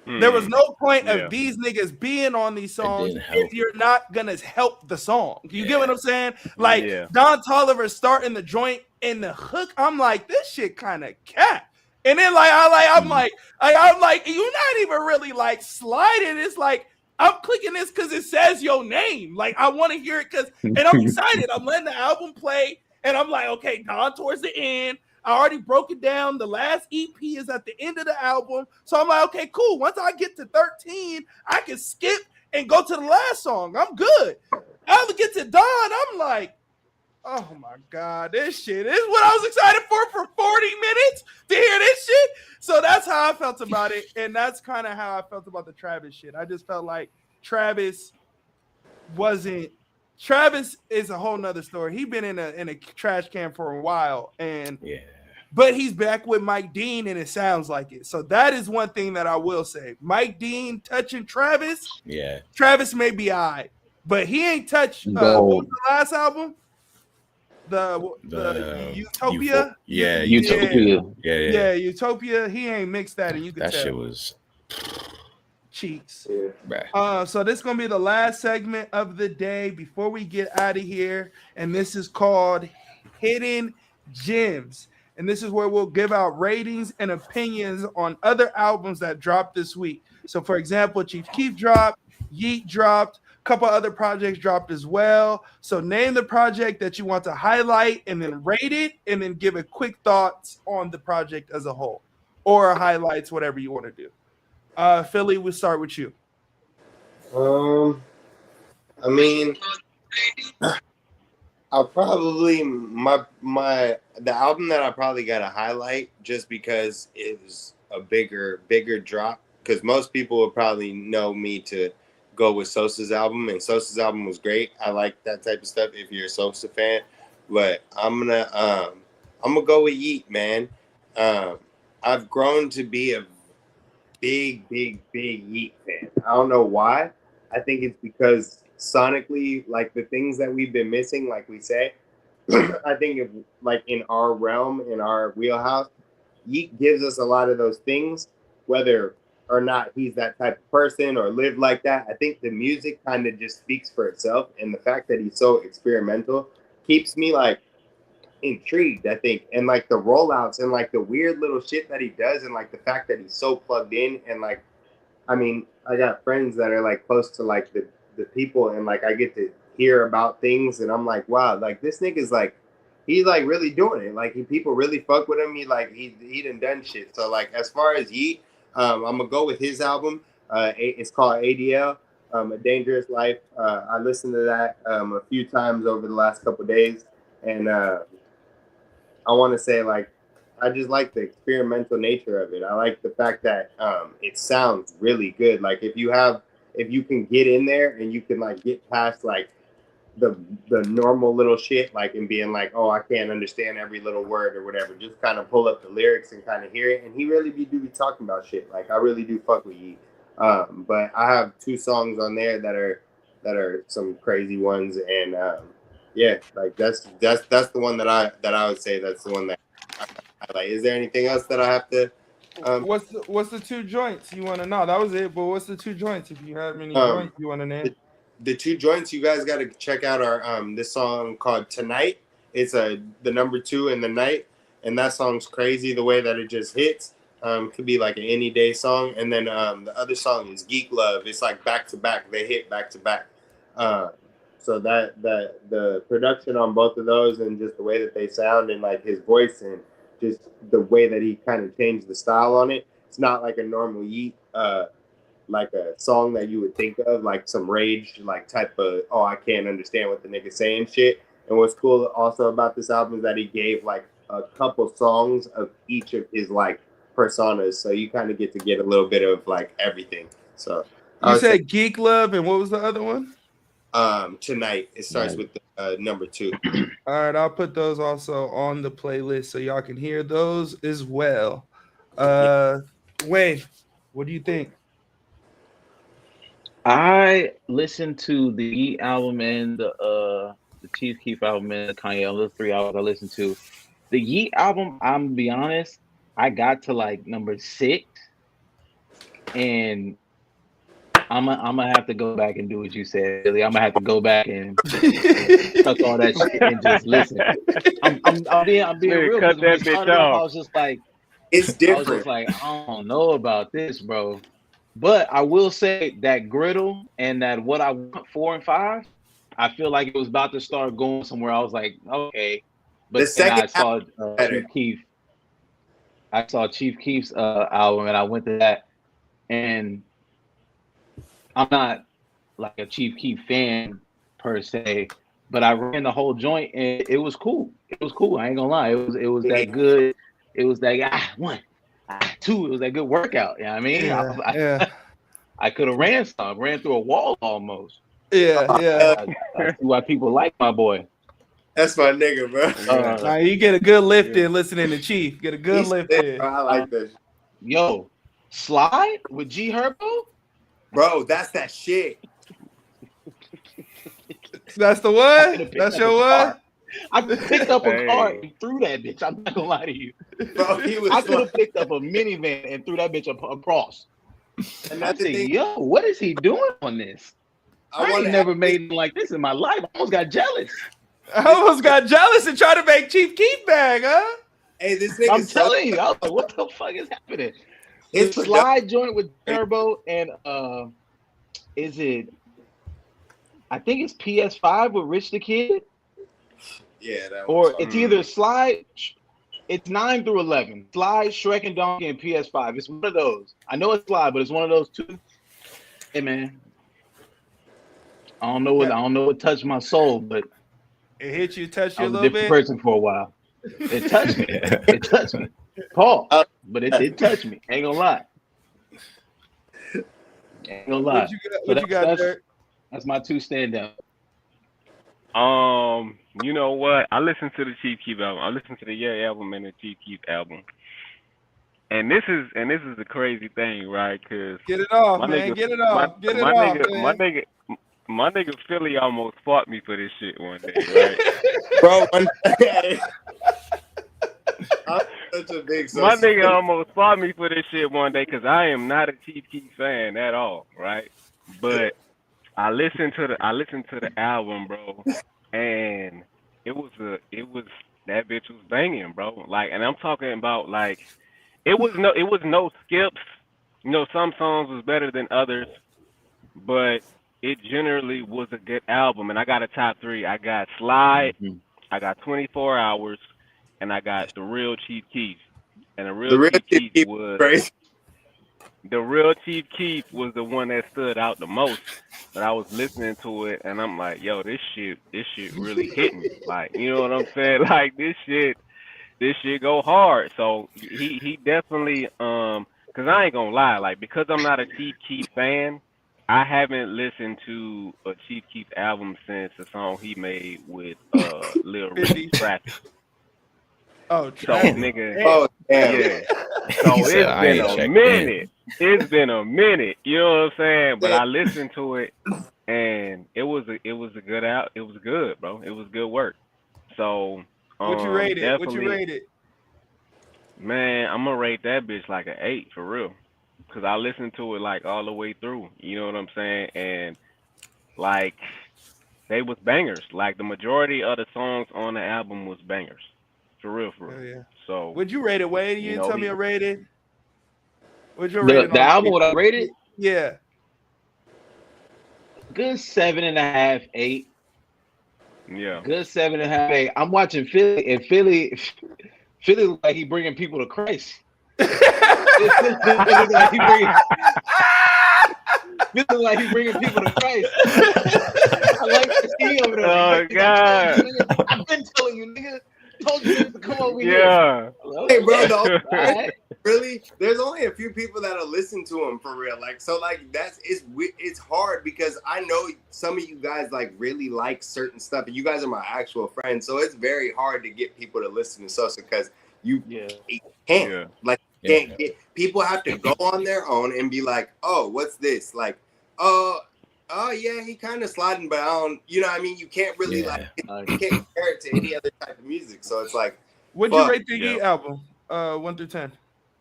There was no point of these niggas being on these songs if you're not gonna help the song. You get what I'm saying? Like Don Toliver starting the joint in the hook, I'm like, this shit kind of cat. And then I'm like, you're not even really like sliding. It's like I'm clicking this because it says your name. Like, I want to hear it and I'm excited. I'm letting the album play, and I'm like, okay, Dawn towards the end. I already broke it down. The last EP is at the end of the album. So I'm like, okay, cool. Once I get to 13, I can skip and go to the last song. I'm good. After I get to Dawn, I'm like, oh my God, this shit is what I was excited for 40 minutes to hear this shit. So that's how I felt about it. And that's kind of how I felt about the Travis shit. I just felt like Travis is a whole nother story. He's been in a trash can for a while. But he's back with Mike Dean, and it sounds like it. So that is one thing that I will say. Mike Dean touching Travis. Yeah. Travis may be all right, but he ain't touched what was the last album? The Utopia. Utopia. Yeah, Utopia. He ain't mixed that, and you can tell. That shit was cheeks. So this is gonna be the last segment of the day before we get out of here, and this is called Hidden Gems. And this is where we'll give out ratings and opinions on other albums that dropped this week. So, for example, Chief Keef dropped, Yeat dropped, a couple other projects dropped as well. So name the project that you want to highlight and then rate it, and then give a quick thoughts on the project as a whole, or highlights, whatever you want to do. Philly, we'll start with you. I mean, I'll probably the album that I probably got to highlight just because it was a bigger drop, because most people would probably know me to go with Sosa's album, and Sosa's album was great. I like that type of stuff if you're a Sosa fan, but I'm gonna go with Yeat, man. I've grown to be a big Yeat fan. I don't know why. I think it's because sonically, like the things that we've been missing, like we say, I think if like in our realm, in our wheelhouse, Yeat gives us a lot of those things, whether or not he's that type of person or live like that. I think the music kind of just speaks for itself, and the fact that he's so experimental keeps me like intrigued, I think. And like the rollouts and like the weird little shit that he does, and like the fact that he's so plugged in, and like, I mean, I got friends that are like close to like the people, and like I get to hear about things, and I'm like, wow, like this nigga's like, he's like really doing it. Like people really fuck with him. He done shit. So like as far as Yeat, I'm gonna go with his album. It's called ADL, A Dangerous Life. I listened to that a few times over the last couple of days, and I want to say like I just like the experimental nature of it. I like the fact that it sounds really good. Like if you can get in there and you can like get past like the normal little shit, like and being like, oh, I can't understand every little word or whatever, just kind of pull up the lyrics and kind of hear it. And he really do be talking about shit. Like I really do fuck with Yeat. But I have 2 songs on there that are some crazy ones, and yeah, like that's the one that I would say that's the one that I like. Is there anything else that I have to? What's the 2 joints you want to know? That was it. But what's the 2 joints? If you have any joints you want to name? The 2 joints you guys got to check out are this song called Tonight. It's the number 2 in the night, and that song's crazy the way that it just hits. Could be like an any day song. And then the other song is Geek Love. It's like back to back. They hit back to back. So that the production on both of those, and just the way that they sound, and like his voice, and just the way that he kind of changed the style on it. It's not like a normal Yeat, like a song that you would think of, like some rage, like type of, oh, I can't understand what the nigga's saying shit. And what's cool also about this album is that he gave like a couple songs of each of his like personas. So you kind of get a little bit of like everything. So you said Geek Love, and what was the other one? Tonight. It starts with the number 2. All right, I'll put those also on the playlist so y'all can hear those as well. Wayne, what do you think? I listened to the Yeat album and the Chief Keef album and the Kanye album. Those 3 albums I listened to. The Yeat album, I'm gonna be honest, I got to like number 6, and I'm gonna have to go back and do what you said, Billy. I'm gonna have to go back and tuck all that shit and just listen. I'm being real. Cut that bitch off. I was just like, it's different. I was just like, I don't know about this, bro. But I will say that Griddle and that What I Want 4 and 5, I feel like it was about to start going somewhere. I was like, okay. But The then second I saw better. Chief Keef. I saw Chief Keef's album, and I went to that. And I'm not like a Chief Keef fan per se, but I ran the whole joint, and it was cool. It was cool. I ain't gonna lie. It was that good. It was that 1, 2. It was that good workout. You know what I mean? Yeah. I could have ran through a wall almost. Yeah. I see why people like my boy. That's my nigga, bro. Nah, you get a good lift in listening to Chief. Get a good He's lift sick, in. bro. I like this. Yo, Slide with G Herbo? Bro, that's that shit. That's the one? That's your one? I picked up a car and threw that bitch. I'm not gonna lie to you. Bro, he was I could have picked up a minivan and threw that bitch across. And I that's the said, thing. yo, what is he doing on this? I wanna ain't never made it like this in my life. I almost got jealous. I almost got jealous and tried to make Chief Keef bag, huh? Hey, this nigga. I'm telling you, I was like, what the fuck is happening? His His Slide joint with Turbo and is it? I think it's PS5 with Rich the Kid, Yeah, that or was it's either Slide. It's 9 through 11. Slide, Shrek and Donkey, and PS5. It's one of those. I know it's Slide, but it's one of those two. Hey man, I don't know what touched my soul, but It hit you, touched I you a was a little different bit. person for a while. It touched me. It touched me. Paul, but it touched me. Ain't gonna lie. Ain't gonna lie. What you got, Derek? That's my 2 standout. You know what? I listened to the Chief Keef album. I listened to the Yeah album and the Chief Keef album. And this is the crazy thing, right? Cause Get it off, my man. nigga- Get it off. Get it my off, nigga, man. my nigga Philly almost fought me for this shit one day, right? bro. I'm such a big. My nigga almost fought me for this shit one day because I am not a Chief Keef fan at all, right? But I listened to the album, bro, and it was that bitch was banging, bro. Like, and I'm talking about like it was no skips. You know, some songs was better than others, but it generally was a good album. And I got a top 3. I got Slide, I got 24 Hours, and I got The Real Chief Keef. And the real Chief Keef was crazy. The Real Chief Keef was the one that stood out the most. But I was listening to it and I'm like, yo, this shit really hit me. Like, you know what I'm saying? Like this shit go hard. So he definitely because I ain't gonna lie, like because I'm not a Chief Keef fan, I haven't listened to a Chief Keef album since the song he made with Lil Reed, Traffic. Oh, So nigga, Oh, damn. yeah. So He it's said, "I ain't been a checked minute. It's been a minute. You know what I'm saying? But I listened to it, and it was good out. It was good, bro. It was good work. So what you rate it? What you definitely- rate it? Man, I'm gonna rate that bitch like an 8 for real, cause I listened to it like all the way through. You know what I'm saying? And like they was bangers. Like the majority of the songs on the album was bangers. For real, for real. Oh, yeah. So Would you rate it, Wade? You You didn't know, tell me a rating. What'd you The rate it on? album, what I rated? Yeah. Good 7.5, 8. yeah. Good 7.5, 8. I'm watching Philly, and Philly look like he bringing people to Christ. Philly look like he bringing people to Christ. I like to see over there. Oh, God. I've been telling you, nigga. Told you to come over here. Yeah. Hey, bro, All right. really, there's only a few people that'll listen to him for real. Like, so, like, it's hard because I know some of you guys like really like certain stuff, and you guys are my actual friends. So it's very hard to get people to listen to Sosa because you can't. Yeah. Like, can't get people have to go on their own and be like, oh, what's this? Like, oh yeah, he kind of sliding, but I don't. You know what I mean? You can't really you can't compare it to any other type of music. So it's like, What'd you rate the Yeet album? 1 through 10.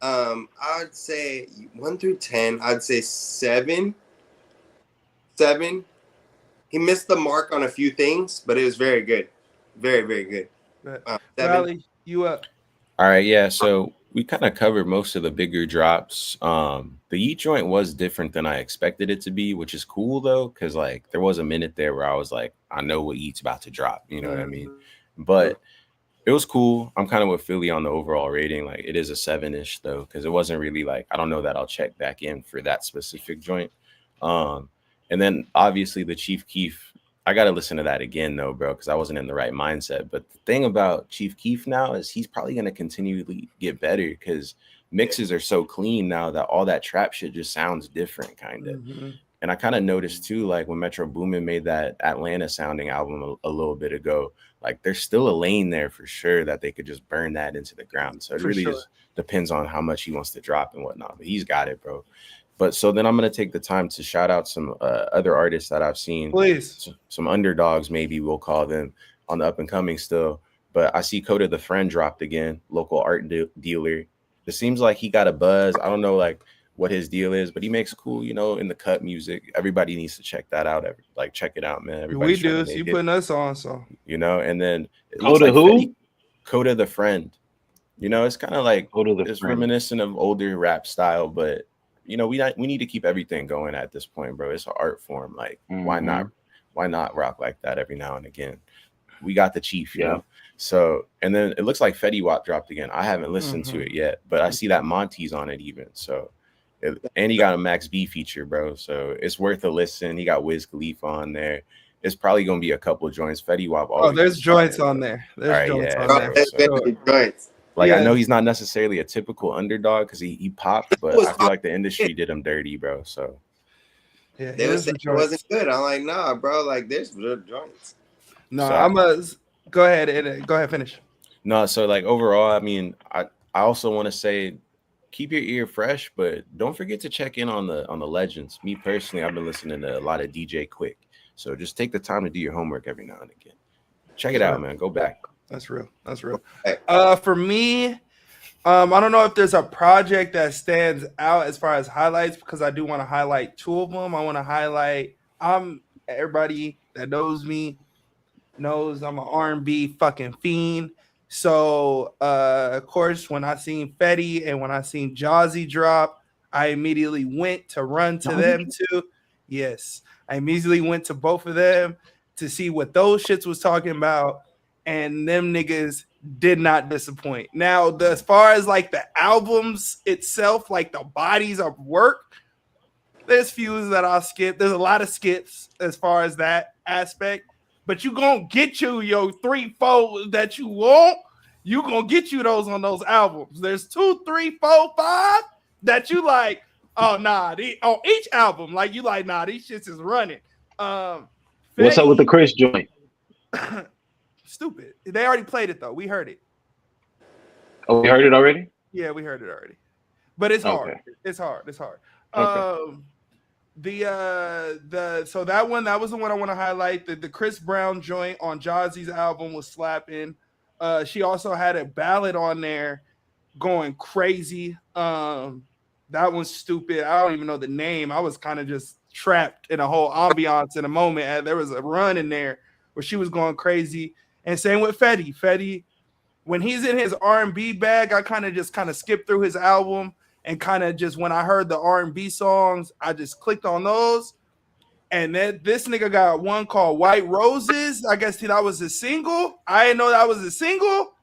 I'd say 1 through 10. I'd say 7. 7. He missed the mark on a few things, but it was very good. Very, very good. 7. Riley, you up? All right, yeah. So we kind of covered most of the bigger drops. The Yeet joint was different than I expected it to be, which is cool though, because like there was a minute there where I was like, I know what Yeet's about to drop, you know what I mean? But it was cool. I'm kind of with Philly on the overall rating. Like it is a 7-ish though, because it wasn't really like, I don't know that I'll check back in for that specific joint. And then obviously the Chief Keef, I got to listen to that again though, bro, because I wasn't in the right mindset. But the thing about Chief Keef now is he's probably going to continually get better because mixes are so clean now that all that trap shit just sounds different kind of. And I kind of noticed too, like when Metro Boomin made that Atlanta sounding album a little bit ago, like there's still a lane there for sure that they could just burn that into the ground. So it really just depends on how much he wants to drop and whatnot. But he's got it, bro. But so then I'm going to take the time to shout out some other artists that I've seen. Please. Some underdogs, maybe we'll call them, on the up and coming still. But I see Coda the Friend dropped again, local art dealer. It seems like he got a buzz. I don't know like what his deal is, but he makes cool, you know, in the cut music. Everybody needs to check that out. Check it out, man. We do. So you putting us on, so you know. And then Coda who? Coda the Friend. You know, it's kind of like it's reminiscent of older rap style, but you know, we need to keep everything going at this point, bro. It's an art form. Like, why not rock like that every now and again? We got the Chief, you know. So, and then it looks like Fetty Wap dropped again. I haven't listened to it yet, but I see that Monty's on it even. So, and he got a Max B feature, bro. So it's worth a listen. He got Wiz Khalifa on there. It's probably gonna be a couple joints. Fetty Wap. There's joints on there. There's joints on there. There's joints. Like, I know he's not necessarily a typical underdog because he popped, but I feel like the industry did him dirty, bro. So yeah, it wasn't good. I'm like, nah, bro. Like, there's good joints. No, so, go ahead, finish. No, so like overall, I mean, I also want to say, keep your ear fresh, but don't forget to check in on the legends. Me personally, I've been listening to a lot of DJ Quick, so just take the time to do your homework every now and again. Check it out, man. Go back. That's real. For me, I don't know if there's a project that stands out as far as highlights because I do want to highlight two of them. I want to highlight. Everybody that knows me knows I'm an R&B fucking fiend. So, of course, when I seen Fetty and when I seen Jazzy drop, I immediately went to run to them too. Yes, I immediately went to both of them to see what those shits was talking about. And them niggas did not disappoint. Now, as far as like the albums itself, like the bodies of work, there's few that I'll skip. There's a lot of skips as far as that aspect. But you gonna get your 3, 4 that you want. You gonna get you those on those albums. There's 2, 3, 4, 5 that you like. Oh nah, on each album, like you like nah, these shits is running. What's up with the Chris joint? Stupid. They already played it though. We heard it. Oh, we heard it already? Yeah, we heard it already. But it's hard. Okay. It's hard. Okay. So that was the one I want to highlight. The Chris Brown joint on Jazzy's album was slapping. She also had a ballad on there going crazy. That one's stupid. I don't even know the name. I was kind of just trapped in a whole ambiance in a moment. And there was a run in there where she was going crazy. And same with Fetty. Fetty, when he's in his R&B bag, I kind of skipped through his album and kind of just when I heard the R&B songs, I just clicked on those. And then this nigga got one called White Roses. I guess that was a single. I didn't know that was a single.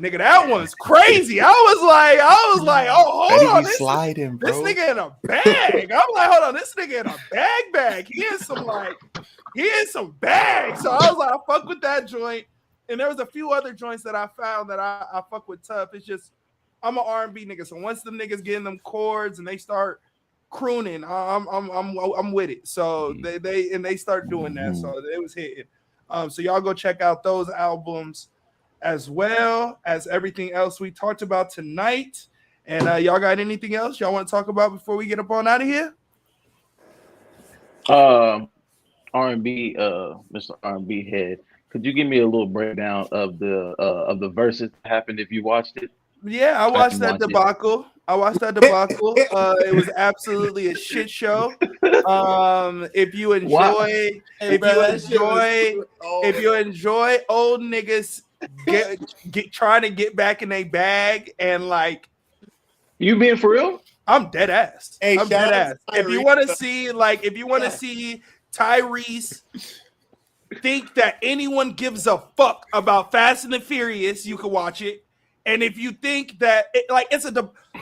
Nigga, that one's crazy. I was like, oh, hold on. This nigga in a bag. I'm like, hold on, this nigga in a bag. He in some bag. So I was like, I fuck with that joint. And there was a few other joints that I found that I fuck with tough. It's just, I'm an R&B nigga. So once them niggas get in them chords and they start crooning, I'm with it. So they start doing that. So it was hitting. So y'all go check out those albums as well as everything else we talked about tonight. And y'all got anything else y'all want to talk about before we get up on out of here? R&B, Mr. R&B head, could you give me a little breakdown of the verses that happened if you watched it? Yeah, I watched that debacle. It was absolutely a shit show. If you enjoy old niggas trying to get back in a bag and like. You being for real? I'm dead ass. Hey, I'm shout dead out ass. to If you Tyrese. want to see Tyrese think that anyone gives a fuck about Fast and the Furious, you can watch it. And if you think that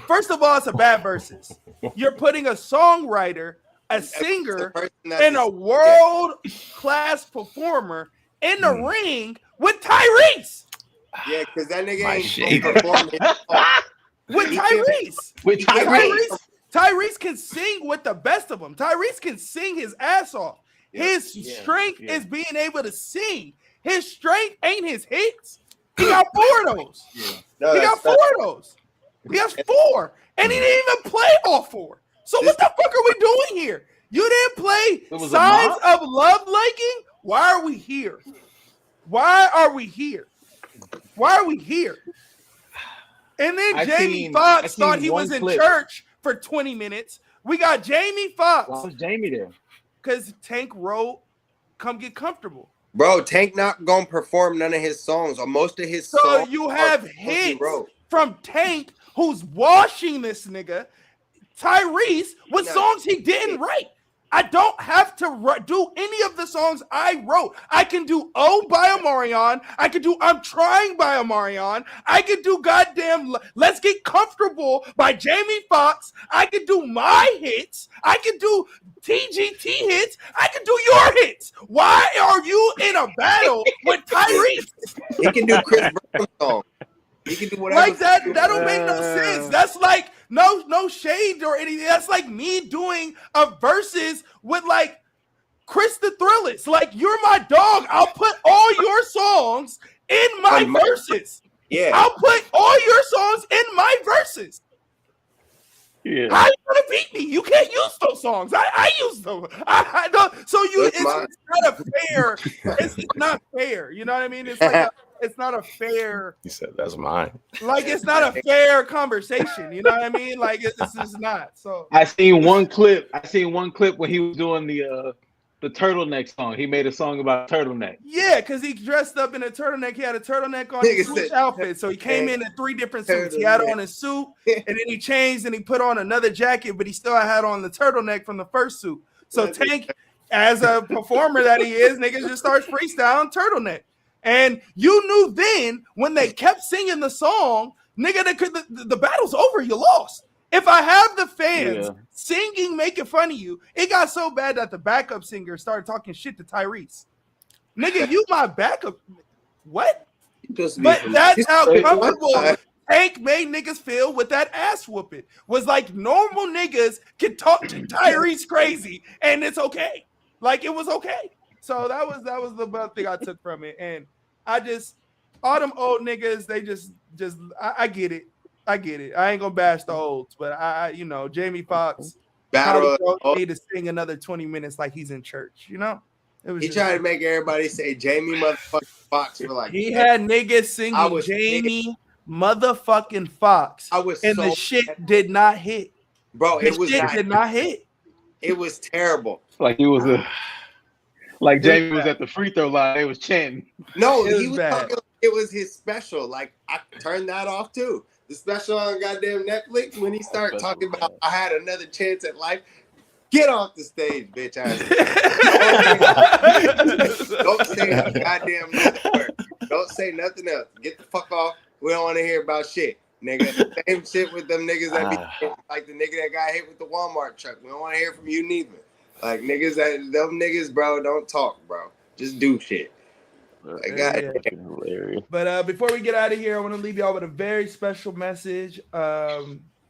first of all, it's a bad versus. You're putting a songwriter, a singer, and a world-class performer in the ring with Tyrese. Yeah, because that nigga My ain't shit. performing. With Tyrese. With Tyrese. Tyrese can sing with the best of them. Tyrese can sing his ass off. His strength is being able to sing. His strength ain't his hits. He got 4 of those. No, He got 4 of those. He has 4. And he didn't even play all 4. So what the fuck are we doing here? You didn't play Signs of Love Liking? Why are we here? Why are we here? Why are we here? And then Jamie Foxx thought he was in church for 20 minutes. We got Jamie Foxx. Why was Jamie there? Because Tank wrote Come Get Comfortable. Bro, Tank not gonna perform none of his songs or most of his songs. So you have hits from Tank who's washing this nigga, Tyrese, with songs he didn't write. I don't have to do any of the songs I wrote. I can do Oh by Omarion. I can do I'm Trying by Omarion. I can do goddamn Let's Get Comfortable by Jamie Foxx. I can do my hits. I can do TGT hits. I can do your hits. Why are you in a battle with Tyrese? He can do Chris Brown song. He can do whatever. Like that don't make no sense. That's like no shade or anything. That's like me doing a verses with like Chris the Thrillist. Like, you're my dog. I'll put all your songs in my verses. Yeah. I'll put all your songs in my verses. Yeah. How you gonna beat me? You can't use those songs. I use them. I don't. So it's not a fair. It's not fair. You know what I mean? It's like it's not a fair. He said that's mine. Like, it's not a fair conversation. You know what I mean? Like, it's just not. So I seen one clip when he was doing the turtleneck song. He made a song about turtleneck. Yeah, because he dressed up in a turtleneck. He had a turtleneck on his switch outfit. So he came in 3 different suits. He had on his suit, and then he changed and he put on another jacket, but he still had on the turtleneck from the first suit. So Tank, as a performer that he is, niggas just starts freestyling turtleneck. And you knew then when they kept singing the song, nigga, the battle's over. You lost. If I have the fans singing, making fun of you, it got so bad that the backup singer started talking shit to Tyrese. Nigga, you my backup. What? But that's how comfortable Tank made niggas feel with that ass whooping. Was like normal niggas can talk to Tyrese crazy and it's okay. Like, it was okay. So that was the best thing I took from it. And I just, all them old niggas, they just I get it. I get it. I ain't gonna bash the olds, but I Jamie Foxx need to sing another 20 minutes like he's in church. You know, he tried to make everybody say Jamie motherfucking Foxx for like. He had niggas singing Jamie motherfucking Foxx. The shit did not hit, bro. Did not hit. It was terrible. Like he was like Jamie was at the free throw line. They was chanting. No, he was talking. It was his special. Like, I turned that off too. The special on goddamn Netflix, when he started talking about I had another chance at life. Get off the stage, bitch ass. Don't say goddamn nothing word. Don't say nothing else. Get the fuck off. We don't want to hear about shit, nigga. Same shit with them niggas that be like the nigga that got hit with the Walmart truck. We don't want to hear from you neither. Like, niggas them niggas, bro, don't talk, bro. Just do shit. But before we get out of here, I want to leave y'all with a very special message.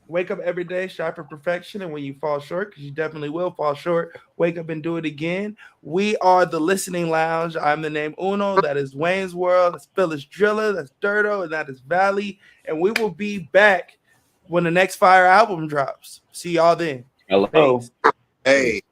Wake up every day, strive for perfection, and when you fall short, because you definitely will fall short, wake up and do it again. We are the Listening Lounge. I'm the name Uno. That is Wayne's World. That's Phyllis Driller. That's Dirto, and that is Valley. And we will be back when the next Fire album drops. See y'all then. Hello. Hey.